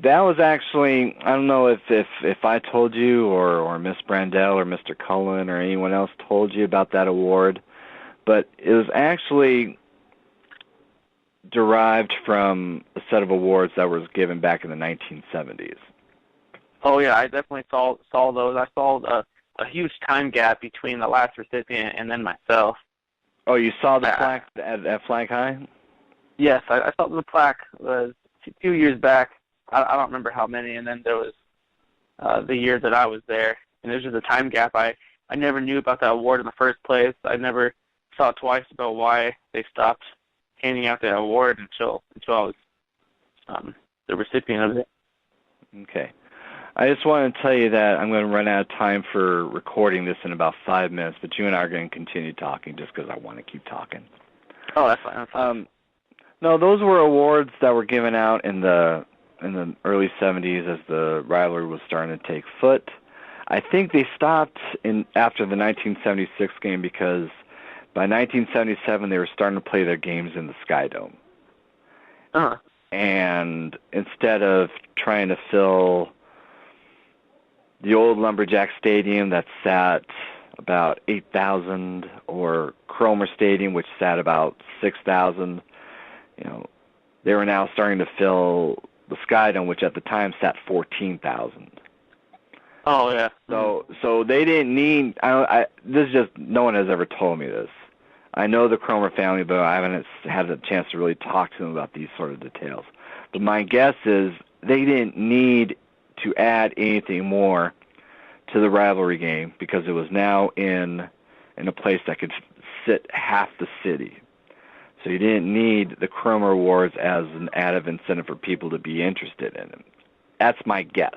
That was actually, I don't know if I told you or Miss Brandell or Mr. Cullen or anyone else told you about that award, but it was actually derived from a set of awards that was given back in the 1970s. Oh, yeah, I definitely saw those. I saw a huge time gap between the last recipient and then myself. Oh, you saw the plaque at Flag High? Yes, I saw the plaque a few years back. I don't remember how many, and then there was the year that I was there, and there's just a time gap. I never knew about that award in the first place. I never thought twice about why they stopped handing out that award until I was the recipient of it. Okay. I just want to tell you that I'm going to run out of time for recording this in about 5 minutes, but you and I are going to continue talking just because I want to keep talking. Oh, that's fine. No, those were awards that were given out in the early 70s as the rivalry was starting to take foot. I think they stopped after the 1976 game because by 1977 they were starting to play their games in the Sky Dome. Uh-huh. And instead of trying to fill the old Lumberjack Stadium that sat about 8,000, or Cromer Stadium, which sat about 6,000, they were now starting to fill the Sky Dome, which at the time sat 14,000. Oh yeah. So they didn't need. This is just, no one has ever told me this. I know the Cromer family, but I haven't had a chance to really talk to them about these sort of details. But my guess is they didn't need to add anything more to the rivalry game because it was now in a place that could sit half the city. So you didn't need the Cromer Awards as an added incentive for people to be interested in them. That's my guess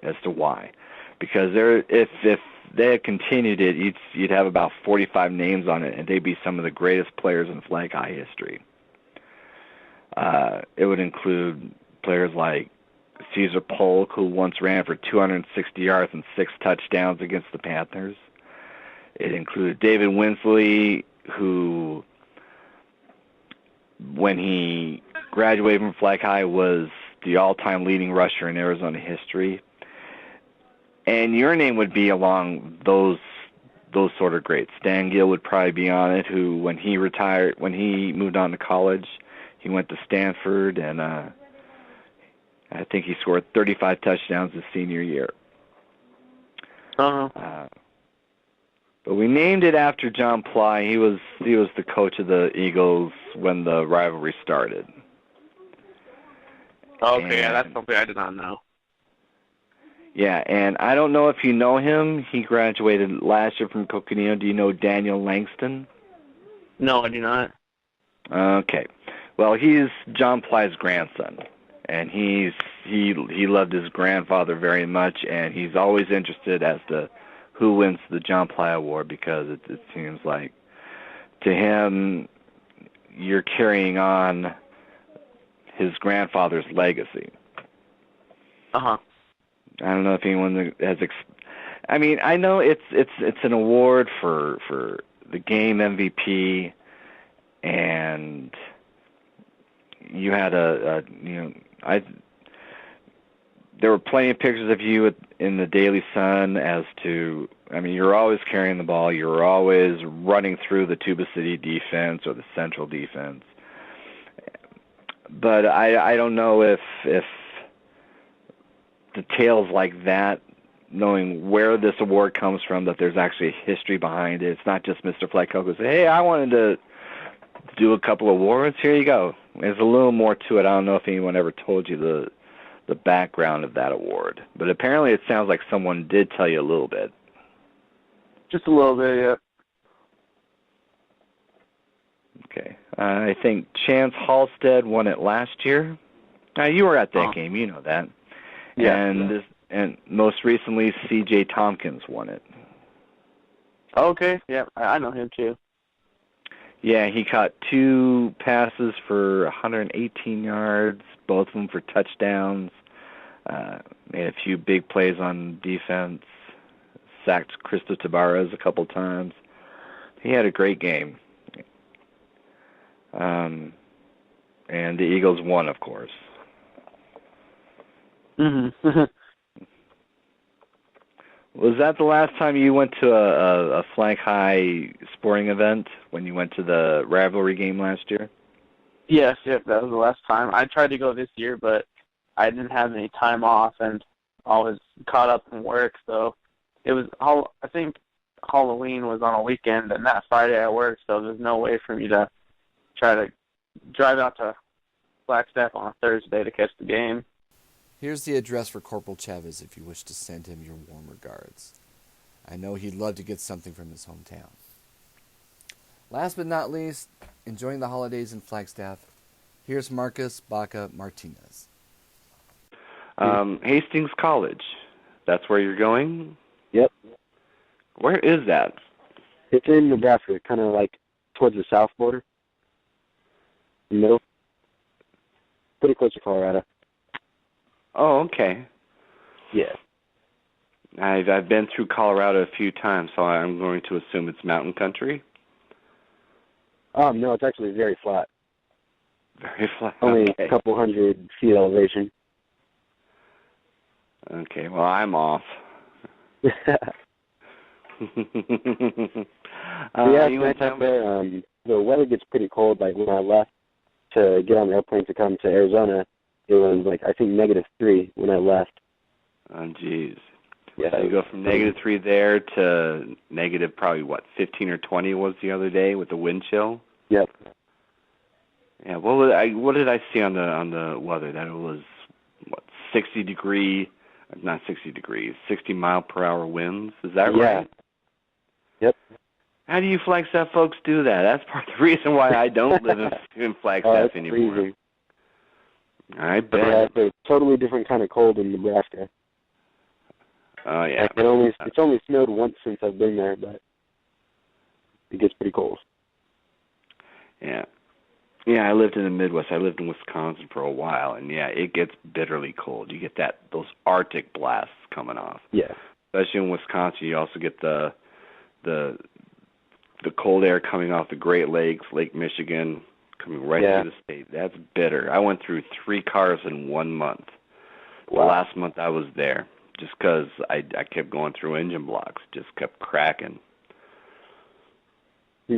as to why. Because if they had continued it, you'd have about 45 names on it, and they'd be some of the greatest players in Flag High history. It would include players like Caesar Polk, who once ran for 260 yards and 6 touchdowns against the Panthers. It included David Winsley, who, when he graduated from Flag High, was the all-time leading rusher in Arizona history. And your name would be along those sort of greats. Stan Gill would probably be on it, who, when he moved on to college, he went to Stanford, and I think he scored 35 touchdowns his senior year. Uh-huh. But we named it after John Ply. He was the coach of the Eagles when the rivalry started. Okay, yeah, that's something I did not know. Yeah, and I don't know if you know him. He graduated last year from Coconino. Do you know Daniel Langston? No, I do not. Okay. Well, he's John Ply's grandson, and he loved his grandfather very much, and he's always interested as to who wins the John Ply Award, because it seems like to him you're carrying on his grandfather's legacy. Uh-huh. I don't know if anyone has. I mean, I know it's an award for the game MVP, and you had there were plenty of pictures of you in the Daily Sun as to, I mean, you're always carrying the ball. You're always running through the Tuba City defense or the Central defense. But I don't know if details like that, knowing where this award comes from, that there's actually a history behind it. It's not just Mr. Flagcoco say, hey, I wanted to do a couple of awards. Here you go. There's a little more to it. I don't know if anyone ever told you the background of that award. But apparently it sounds like someone did tell you a little bit. Just a little bit, yeah. Okay. I think Chance Halstead won it last year. You were at that game. You know that. Yeah. And most recently, C.J. Tompkins won it. Okay, yeah, I know him too. Yeah, he caught 2 passes for 118 yards, both of them for touchdowns. Made a few big plays on defense. Sacked Cristo Tabarez a couple times. He had a great game. And the Eagles won, of course. Mm-hmm. Was that the last time you went to a Flag High sporting event, when you went to the rivalry game last year? Yes, that was the last time. I tried to go this year, but I didn't have any time off, and I was caught up in work, so it was, I think Halloween was on a weekend, and that Friday I worked, so there's no way for me to try to drive out to Flagstaff on a Thursday to catch the game. Here's the address for Corporal Chavez if you wish to send him your warm regards. I know he'd love to get something from his hometown. Last but not least, enjoying the holidays in Flagstaff, here's Marcus BACA Martinez. Hastings College. That's where you're going? Yep. Where is that? It's in Nebraska, kind of like towards the south border. Middle. Pretty close to Colorado. Oh, okay. Yeah. I've been through Colorado a few times, so I'm going to assume it's mountain country. No, it's actually very flat. Very flat. Only Okay. a couple 100 feet elevation. Okay, well, I'm off. Yeah, it's nice out there. The weather gets pretty cold. Like when I left to get on the airplane to come to Arizona, it was like, I think, -3 when I left. Oh, jeez. Yeah. So you go from -3 there to negative probably, 15 or 20 was the other day with the wind chill? Yep. Yeah, what did I see on the weather? That it was, 60 mile per hour winds? Is that right? Yep. How do you Flagstaff folks do that? That's part of the reason why I don't live in Flagstaff anymore. Freezing. I bet. Yeah, it's a totally different kind of cold in Nebraska. Oh, yeah. Like it's only snowed once since I've been there, but it gets pretty cold. Yeah. Yeah, I lived in the Midwest. I lived in Wisconsin for a while, and yeah, it gets bitterly cold. You get those Arctic blasts coming off. Yeah. Especially in Wisconsin, you also get the cold air coming off the Great Lakes, Lake Michigan, coming right through the state. That's bitter. I went through 3 cars in 1 month. Wow. The last month I was there, just because I kept going through engine blocks, just kept cracking.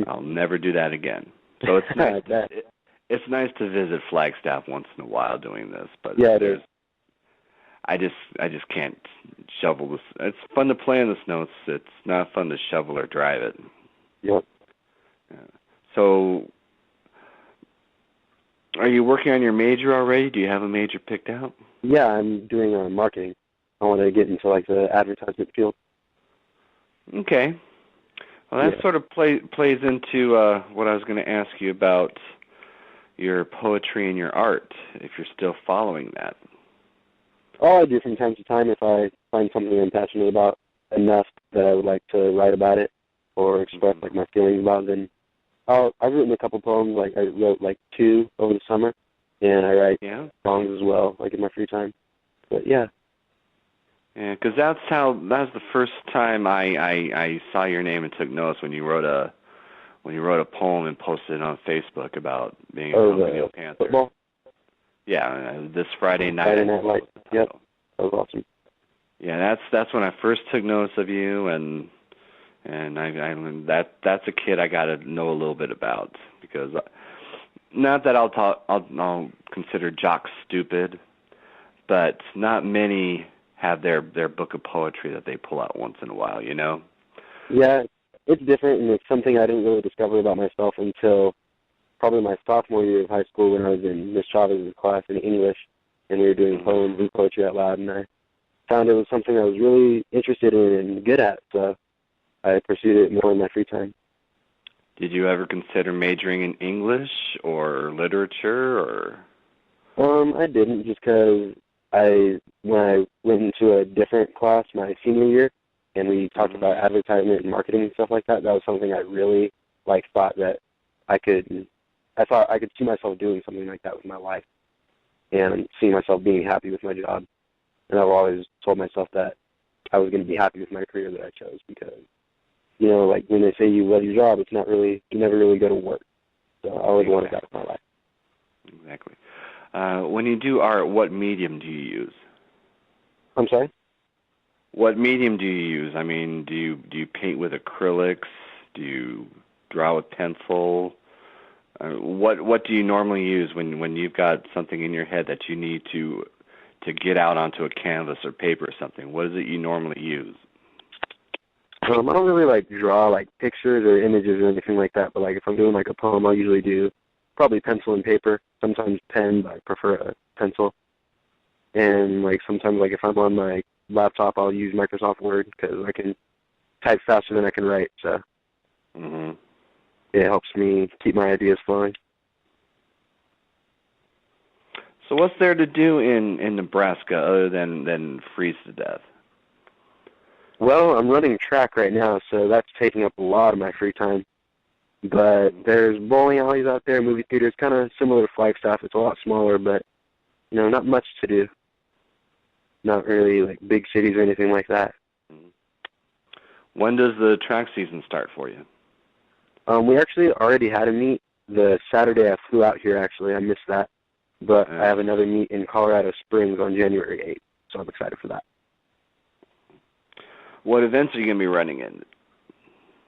I'll never do that again. So it's nice. That- It's nice to visit Flagstaff once in a while doing this, but Yeah, it is. I just can't shovel this. It's fun to play in the snow. It's not fun to shovel or drive it. Yep. Yeah. So, are you working on your major already? Do you have a major picked out? Yeah, I'm doing marketing. I want to get into like the advertisement field. Okay. Well, that Yeah. sort of plays into what I was going to ask you about your poetry and your art, if you're still following that. All I do from time to time, if I find something I'm passionate about enough that I would like to write about it or express like my feelings about it, then I've written a couple poems. Like I wrote like 2 over the summer, and I write songs as well, like in my free time. But yeah. Yeah, because that's the first time I saw your name and took notice when you wrote a poem and posted it on Facebook about being a Company Panther. Football? Yeah, this Friday night. Friday Night Lights. Yep, that was awesome. Yeah, that's when I first took notice of you, and that's a kid I got to know a little bit about, because not that I'll consider jocks stupid, but not many have their book of poetry that they pull out once in a while, you know? Yeah, it's different, and it's something I didn't really discover about myself until probably my sophomore year of high school, when I was in Miss Chavez's class in English, and we were doing poems and poetry out loud, and I found it was something I was really interested in and good at, so I pursued it more in my free time. Did you ever consider majoring in English or literature, or? I didn't, just because when I went into a different class my senior year, and we talked about advertisement and marketing and stuff like that, that was something I really thought that I thought I could see myself doing something like that with my life, and seeing myself being happy with my job. And I've always told myself that I was going to be happy with my career that I chose, because, you know, like when they say you love your job, it's not really, you never really go to work. So I always wanted that with my life. Exactly. When you do art, what medium do you use? I'm sorry? What medium do you use? I mean, do you paint with acrylics? Do you draw with pencil? What do you normally use when you've got something in your head that you need to get out onto a canvas or paper or something? What is it you normally use? I don't really draw pictures or images or anything like that, but if I'm doing a poem, I'll usually do probably pencil and paper, sometimes pen, but I prefer a pencil. And sometimes if I'm on my laptop, I'll use Microsoft Word, because I can type faster than I can write, so it helps me keep my ideas flowing. So what's there to do in Nebraska other than freeze to death? Well, I'm running track right now, so that's taking up a lot of my free time. But there's bowling alleys out there, movie theaters, kind of similar to Flagstaff. It's a lot smaller, but, you know, not much to do. Not really big cities or anything like that. When does the track season start for you? We actually already had a meet the Saturday I flew out here, actually. I missed that. But I have another meet in Colorado Springs on January 8th, so I'm excited for that. What events are you going to be running in?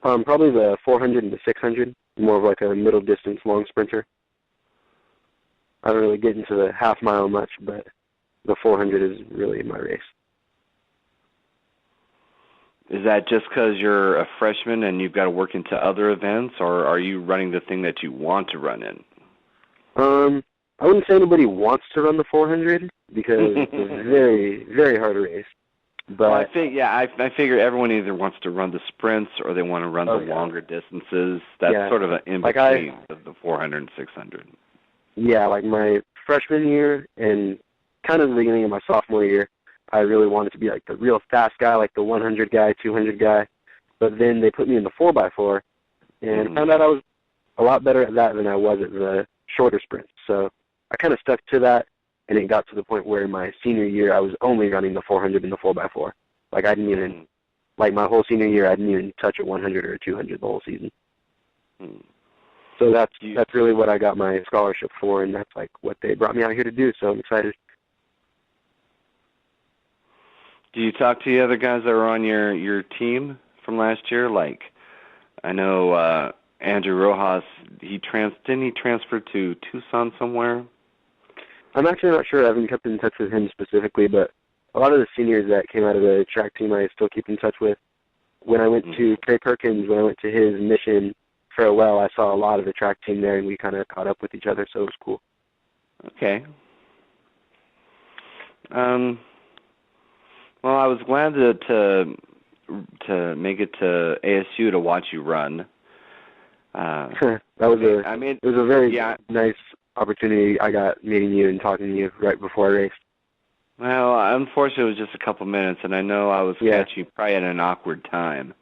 Probably the 400 and the 600, more of a middle distance long sprinter. I don't really get into the half mile much, but the 400 is really my race. Is that just because you're a freshman and you've got to work into other events, or are you running the thing that you want to run in? I wouldn't say anybody wants to run the 400, because it's a very, very hard race. But Well, I figure everyone either wants to run the sprints or they want to run the longer distances. That's sort of an in-between of the 400 and 600. Yeah, my freshman year and kind of the beginning of my sophomore year, I really wanted to be the real fast guy, the 100 guy, 200 guy. But then they put me in the 4x4, and found out I was a lot better at that than I was at the shorter sprints. So I kind of stuck to that, and it got to the point where my senior year I was only running the 400 and the 4x4. I didn't even, my whole senior year I didn't even touch a 100 or a 200 the whole season. So that's really what I got my scholarship for, and that's what they brought me out here to do, so I'm excited. Do you talk to the other guys that were on your team from last year? I know Andrew Rojas, didn't he transfer to Tucson somewhere? I'm actually not sure. I haven't kept in touch with him specifically, but a lot of the seniors that came out of the track team I still keep in touch with. When I went to Trey Perkins, when I went to his mission farewell, I saw a lot of the track team there, and we kind of caught up with each other, so it was cool. Okay. Well, I was glad to make it to ASU to watch you run. It was a very nice opportunity I got meeting you and talking to you right before I raced. Well, unfortunately, it was just a couple minutes, and I know I was catching you probably at an awkward time.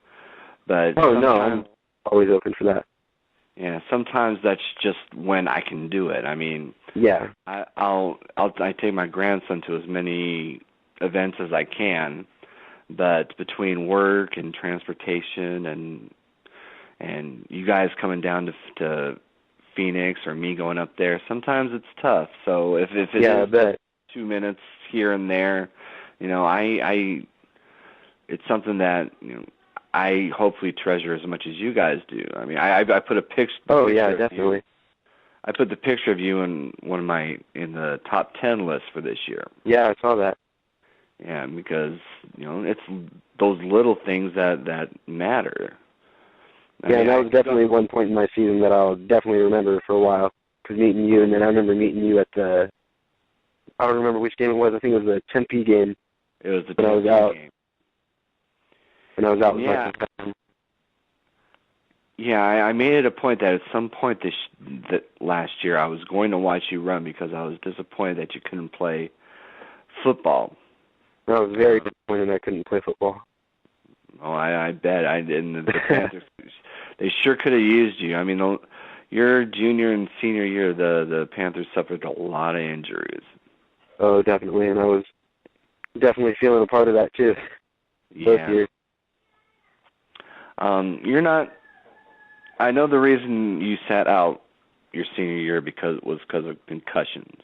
But no, I'm always open for that. Yeah, sometimes that's just when I can do it. I mean, I take my grandson to as many events as I can, but between work and transportation and you guys coming down to Phoenix or me going up there, sometimes it's tough. So if it is 2 minutes here and there, it's something that I hopefully treasure as much as you guys do. I mean, I put a picture. Oh yeah, definitely. I put the picture of you in in the top 10 list for this year. Yeah, I saw that. Yeah, because it's those little things that matter. I mean, that was definitely one point in my season that I'll definitely remember for a while. Because meeting you, and then I remember meeting you at I don't remember which game it was. I think it was the Tempe game. It was the Tempe game. When I was out with my son. Yeah, I made it a point that at some point that last year I was going to watch you run because I was disappointed that you couldn't play football. I was very disappointed I couldn't play football. Oh, I bet. The Panthers, they sure could have used you. I mean, your junior and senior year, the Panthers suffered a lot of injuries. Oh, definitely, and I was definitely feeling a part of that too. Both years. You're not. I know the reason you sat out your senior year was because of concussions.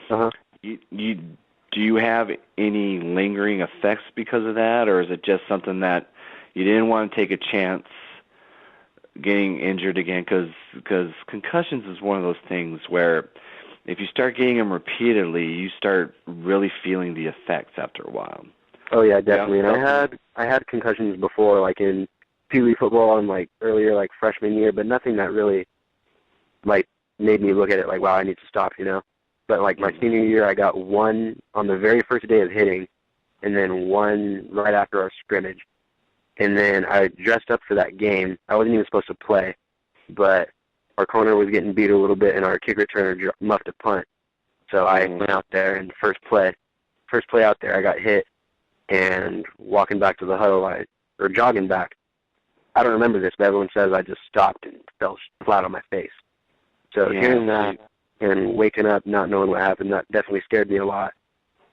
Uh-huh. Do you have any lingering effects because of that, or is it just something that you didn't want to take a chance getting injured again? Because concussions is one of those things where if you start getting them repeatedly, you start really feeling the effects after a while. Oh yeah, definitely. And I had concussions before, like in Pee Wee football and like earlier, like freshman year, but nothing that really like made me look at it like, wow, I need to stop, But like my senior year, I got one on the very first day of hitting, and then one right after our scrimmage. And then I dressed up for that game. I wasn't even supposed to play, but our corner was getting beat a little bit, and our kick returner muffed a punt. So I went out there, and first play out there, I got hit, and walking back to the huddle, or jogging back, I don't remember this, but everyone says I just stopped and fell flat on my face. So hearing that and waking up not knowing what happened, that definitely scared me a lot.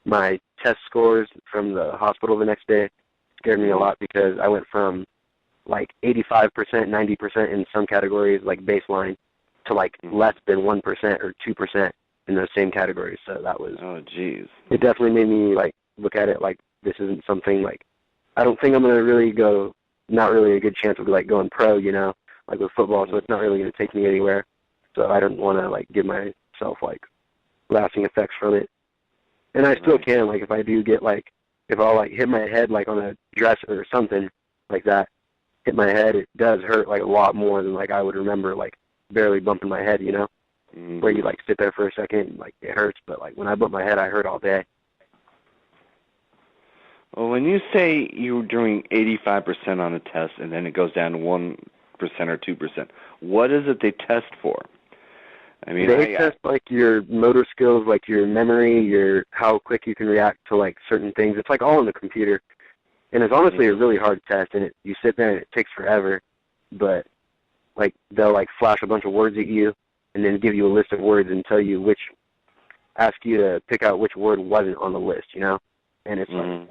My test scores from the hospital the next day scared me a lot because I went from like 85%, 90% in some categories, like baseline, to like less than 1% or 2% in those same categories. So that was... Oh, jeez. It definitely made me like look at it like this isn't something like... I don't think I'm going to really go... Not really a good chance of like going pro, like with football, so it's not really going to take me anywhere. So I don't want to like give myself like lasting effects from it. And I still can, like if I do get like, if I'll like hit my head like on a dresser or something like that, hit my head, it does hurt like a lot more than like I would remember like barely bumping my head, where you like sit there for a second and like it hurts, but like when I bump my head, I hurt all day. Well, when you say you're doing 85% on a test and then it goes down to 1% or 2%, what is it they test for? I mean, they test like your motor skills, like your memory, how quick you can react to like certain things. It's like all in the computer, and it's honestly a really hard test. And you sit there and it takes forever, but like they'll like flash a bunch of words at you, and then give you a list of words and ask you to pick out which word wasn't on the list, And it's like,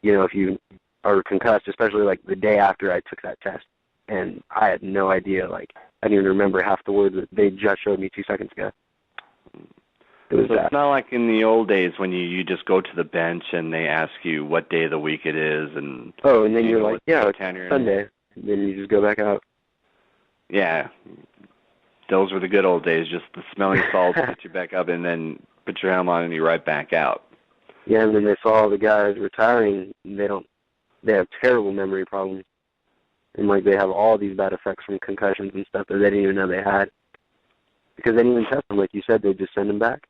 if you are concussed, especially like the day after I took that test, and I had no idea, like I didn't even remember half the words that they just showed me 2 seconds ago. So it's not like in the old days when you just go to the bench and they ask you what day of the week it is, and and then you're like, yeah, it's Sunday, and then you just go back out. Yeah, those were the good old days. Just the smelling salts, get you back up, and then put your helmet on and you're right back out. Yeah, and then they saw all the guys retiring. And they have terrible memory problems, and like they have all these bad effects from concussions and stuff that they didn't even know they had, because they didn't even test them. Like you said, they just send them back.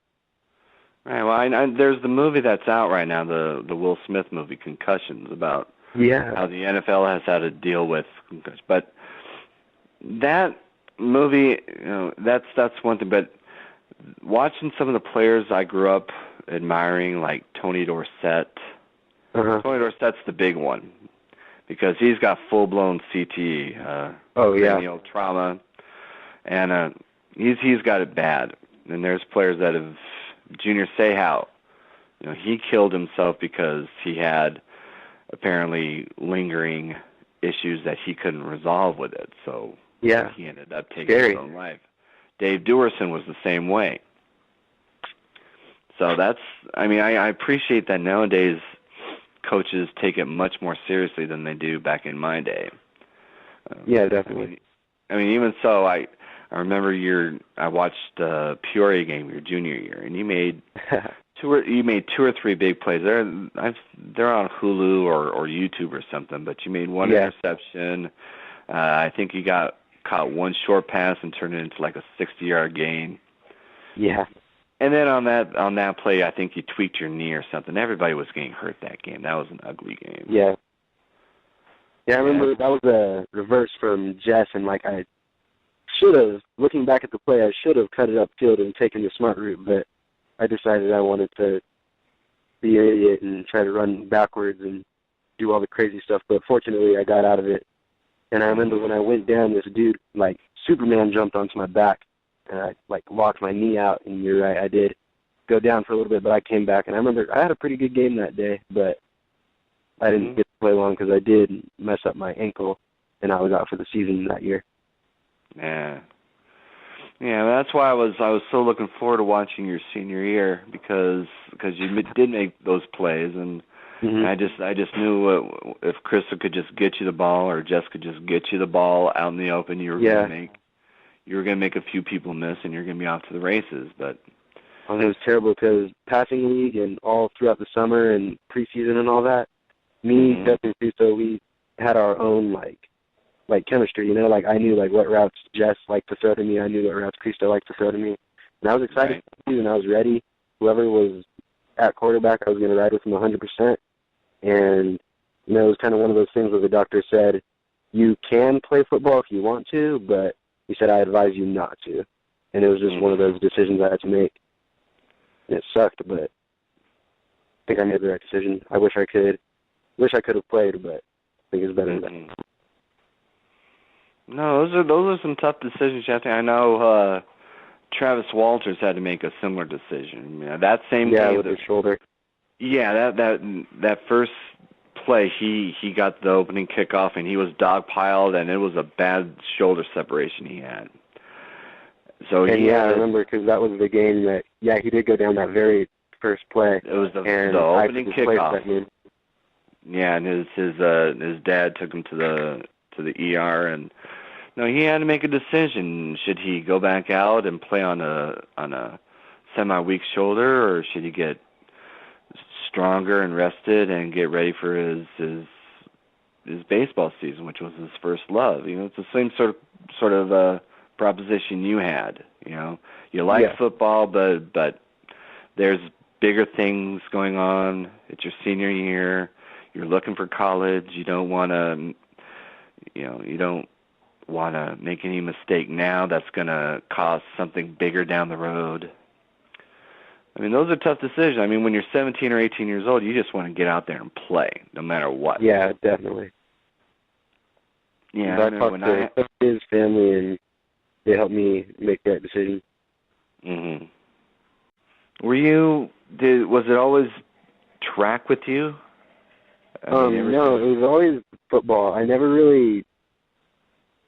Right. Well, there's the movie that's out right now, the Will Smith movie, Concussions, about how the NFL has had to deal with concussions. But that movie, that's one thing. But watching some of the players I grew up admiring, like Tony Dorsett. Tony Dorsett's the big one because he's got full-blown CTE, cranial trauma, and he's got it bad. And there's players that have, Junior Seau, he killed himself because he had apparently lingering issues that he couldn't resolve with it. So he ended up taking his own life. Dave Duerson was the same way. So I appreciate that nowadays coaches take it much more seriously than they do back in my day. Yeah, definitely. I mean, even so, I remember I watched Peoria game your junior year, and you made two or three big plays. They're on Hulu or YouTube or something, but you made one interception. I think you caught one short pass and turned it into like a 60-yard gain. Yeah. And then on that play, I think you tweaked your knee or something. Everybody was getting hurt that game. That was an ugly game. Yeah. Yeah, I remember that was a reverse from Jess, and like I should have, looking back at the play, I should have cut it upfield and taken the smart route, but I decided I wanted to be an idiot and try to run backwards and do all the crazy stuff, but fortunately I got out of it. And I remember when I went down, this dude, like Superman, jumped onto my back, and I like locked my knee out, and you're right, I did go down for a little bit, but I came back, and I remember I had a pretty good game that day, but I didn't get to play long because I did mess up my ankle, and I was out for the season that year. Yeah, that's why I was so looking forward to watching your senior year because you did make those plays, and I just knew if Crystal could just get you the ball or Jess could just get you the ball out in the open, you were gonna make a few people miss, and you're gonna be off to the races. But it was terrible because passing league and all throughout the summer and preseason and all that, me, Jess, and Crystal, we had our own like chemistry, like I knew like what routes Jess liked to throw to me, I knew what routes Cristo liked to throw to me, and I was excited and I was ready. Whoever was at quarterback, I was going to ride with him 100%, and it was kind of one of those things where the doctor said, you can play football if you want to, but he said, I advise you not to, and it was just one of those decisions I had to make, and it sucked, but I think I made the right decision. I wish I could have played, but I think it's better than that. No, those are some tough decisions you have to. I know Travis Walters had to make a similar decision. That same game with his shoulder. Yeah, that first play, he got the opening kickoff and he was dogpiled, and it was a bad shoulder separation he had. So I remember because that was the game that he did go down that very first play. It was the opening kickoff. Yeah, and his dad took him to the ER, and he had to make a decision. Should he go back out and play on a semi-weak shoulder, or should he get stronger and rested and get ready for his baseball season, which was his first love? It's the same sort of proposition you had. You like football, but there's bigger things going on. It's your senior year. You're looking for college. You don't want to. You don't want to make any mistake now that's going to cost something bigger down the road. I mean, those are tough decisions. I mean, when you're 17 or 18 years old, you just want to get out there and play, no matter what. Yeah, definitely. Yeah, I talked to his family, and they helped me make that decision. Mhm. Was it always track with you? No, it was always football. I never really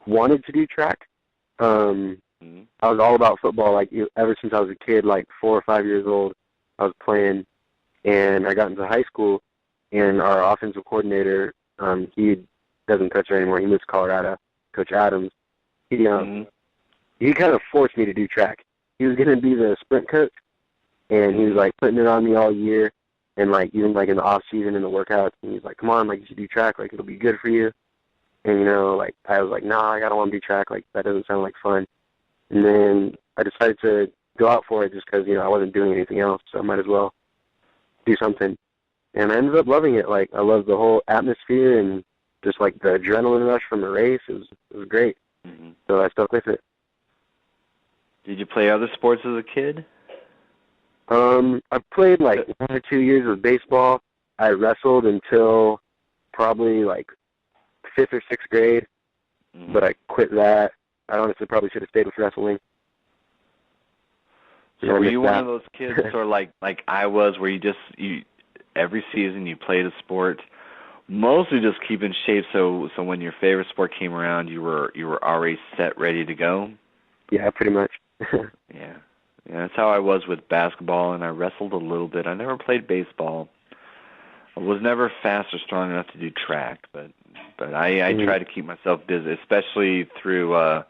wanted to do track. I was all about football, like ever since I was a kid, like 4 or 5 years old. I was playing, and I got into high school, and our offensive coordinator, he doesn't coach there anymore. He moved to Colorado, Coach Adams. he kind of forced me to do track. He was going to be the sprint coach, and he was, like, putting it on me all year, and, like, even, like, in the off-season, in the workouts, and he's like, come on, like, you should do track, like, it'll be good for you. And, you know, like, I was like, nah, I don't want to do track, like, that doesn't sound like fun. And then I decided to go out for it just because, you know, I wasn't doing anything else, so I might as well do something. And I ended up loving it. Like, I loved the whole atmosphere and just, like, the adrenaline rush from the race. It was great. Mm-hmm. So I stuck with it. Did you play other sports as a kid? I played, like, 1 or 2 years of baseball. I wrestled until probably, like, 5th or 6th grade, but I quit that. I honestly probably should have stayed with wrestling. So were you one of those kids, sort of like I was, where you every season you played a sport, mostly just keep in shape, so when your favorite sport came around, you were already set, ready to go? Yeah, pretty much. Yeah, that's how I was with basketball, and I wrestled a little bit. I never played baseball. I was never fast or strong enough to do track, but I try to keep myself busy, especially through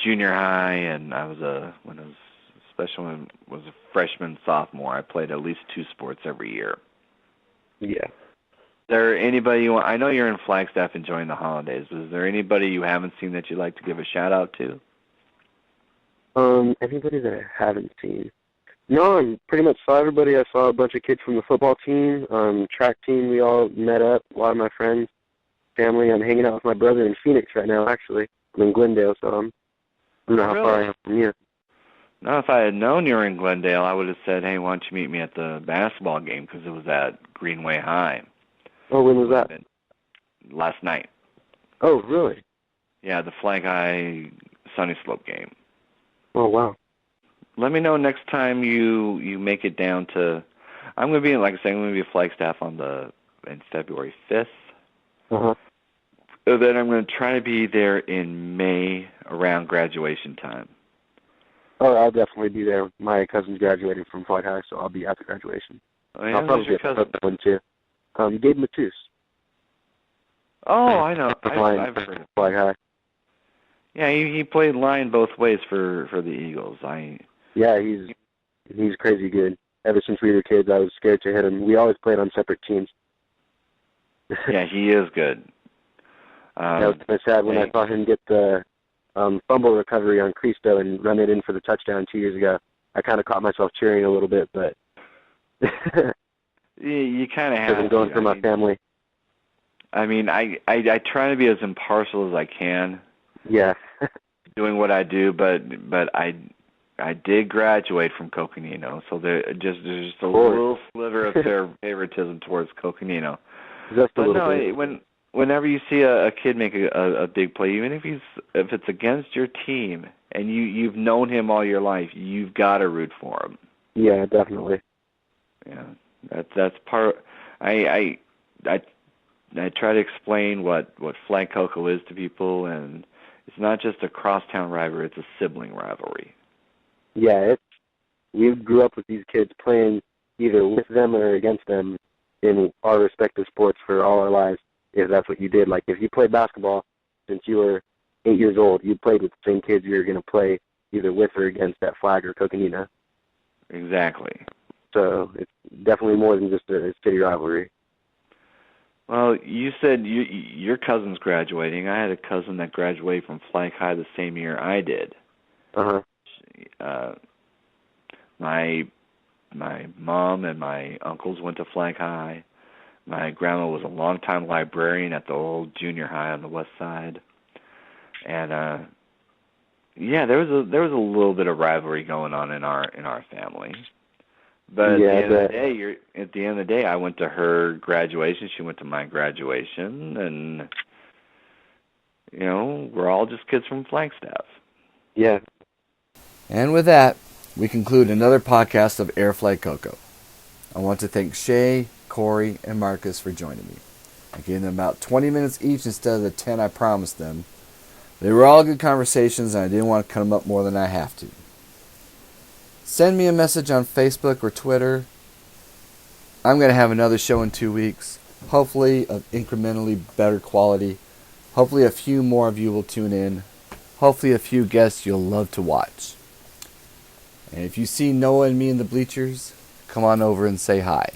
junior high, and especially when I was a freshman, sophomore, I played at least 2 sports every year. Yeah. Is there anybody I know you're in Flagstaff enjoying the holidays, but is there anybody you haven't seen that you'd like to give a shout out to? Anybody that I haven't seen? No, I pretty much saw everybody. I saw a bunch of kids from the football team, track team. We all met up, a lot of my friends, family. I'm hanging out with my brother in Phoenix right now, actually. I'm in Glendale, so I don't know how far I am from you. No, if I had known you were in Glendale, I would have said, hey, why don't you meet me at the basketball game, because it was at Greenway High. Oh, when was that? Last night. Oh, really? Yeah, the Flag High Sunny Slope game. Oh, wow. Let me know next time you make it down to. I'm going to be, like I said, I'm going to be at Flagstaff in February 5th. Uh-huh. So then I'm going to try to be there in May around graduation time. Oh, I'll definitely be there. My cousin's graduating from Flag High, so I'll be at the graduation. Oh, yeah, I'll probably your get cousin? that one, too. Gabe Matus. Oh, I know. I've heard of Flag High. Yeah, he played line both ways for the Eagles. Yeah, he's crazy good. Ever since we were kids, I was scared to hit him. We always played on separate teams. Yeah, he is good. That was kind of sad when I saw him get the fumble recovery on Cristo and run it in for the touchdown 2 years ago. I kind of caught myself cheering a little bit, but you kind of have. I'm going for my family. I mean, I try to be as impartial as I can. Yeah. Doing what I do, but I did graduate from Coconino, so there's just a little sliver of favoritism towards Coconino. Just a but little no, bit. Whenever you see a kid make a big play, even if it's against your team and you've known him all your life, you've got to root for him. Yeah, definitely. Yeah, that's part. I try to explain what Flagcoco is to people, and it's not just a crosstown rivalry; it's a sibling rivalry. Yeah, we grew up with these kids playing either with them or against them in our respective sports for all our lives. If that's what you did, like if you played basketball since you were 8 years old, you played with the same kids you were going to play either with or against at Flag or Coconino. Exactly. So it's definitely more than just a city rivalry. Well, you said your cousin's graduating. I had a cousin that graduated from Flag High the same year I did. Uh-huh. My mom and my uncles went to Flag High. My grandma was a longtime librarian at the old junior high on the west side, and yeah, there was a little bit of rivalry going on in our family. But yeah, at the end of the day, I went to her graduation. She went to my graduation, and we're all just kids from Flagstaff. Yeah. And with that, we conclude another podcast of Air Flagcoco. I want to thank SHAY, CORY, and Marcus for joining me. I gave them about 20 minutes each instead of the 10 I promised them. They were all good conversations, and I didn't want to cut them up more than I have to. Send me a message on Facebook or Twitter. I'm going to have another show in 2 weeks, hopefully of incrementally better quality, Hopefully a few more of you will tune in. Hopefully a few guests you'll love to watch. And if you see Noah and me in the bleachers, come on over and say hi.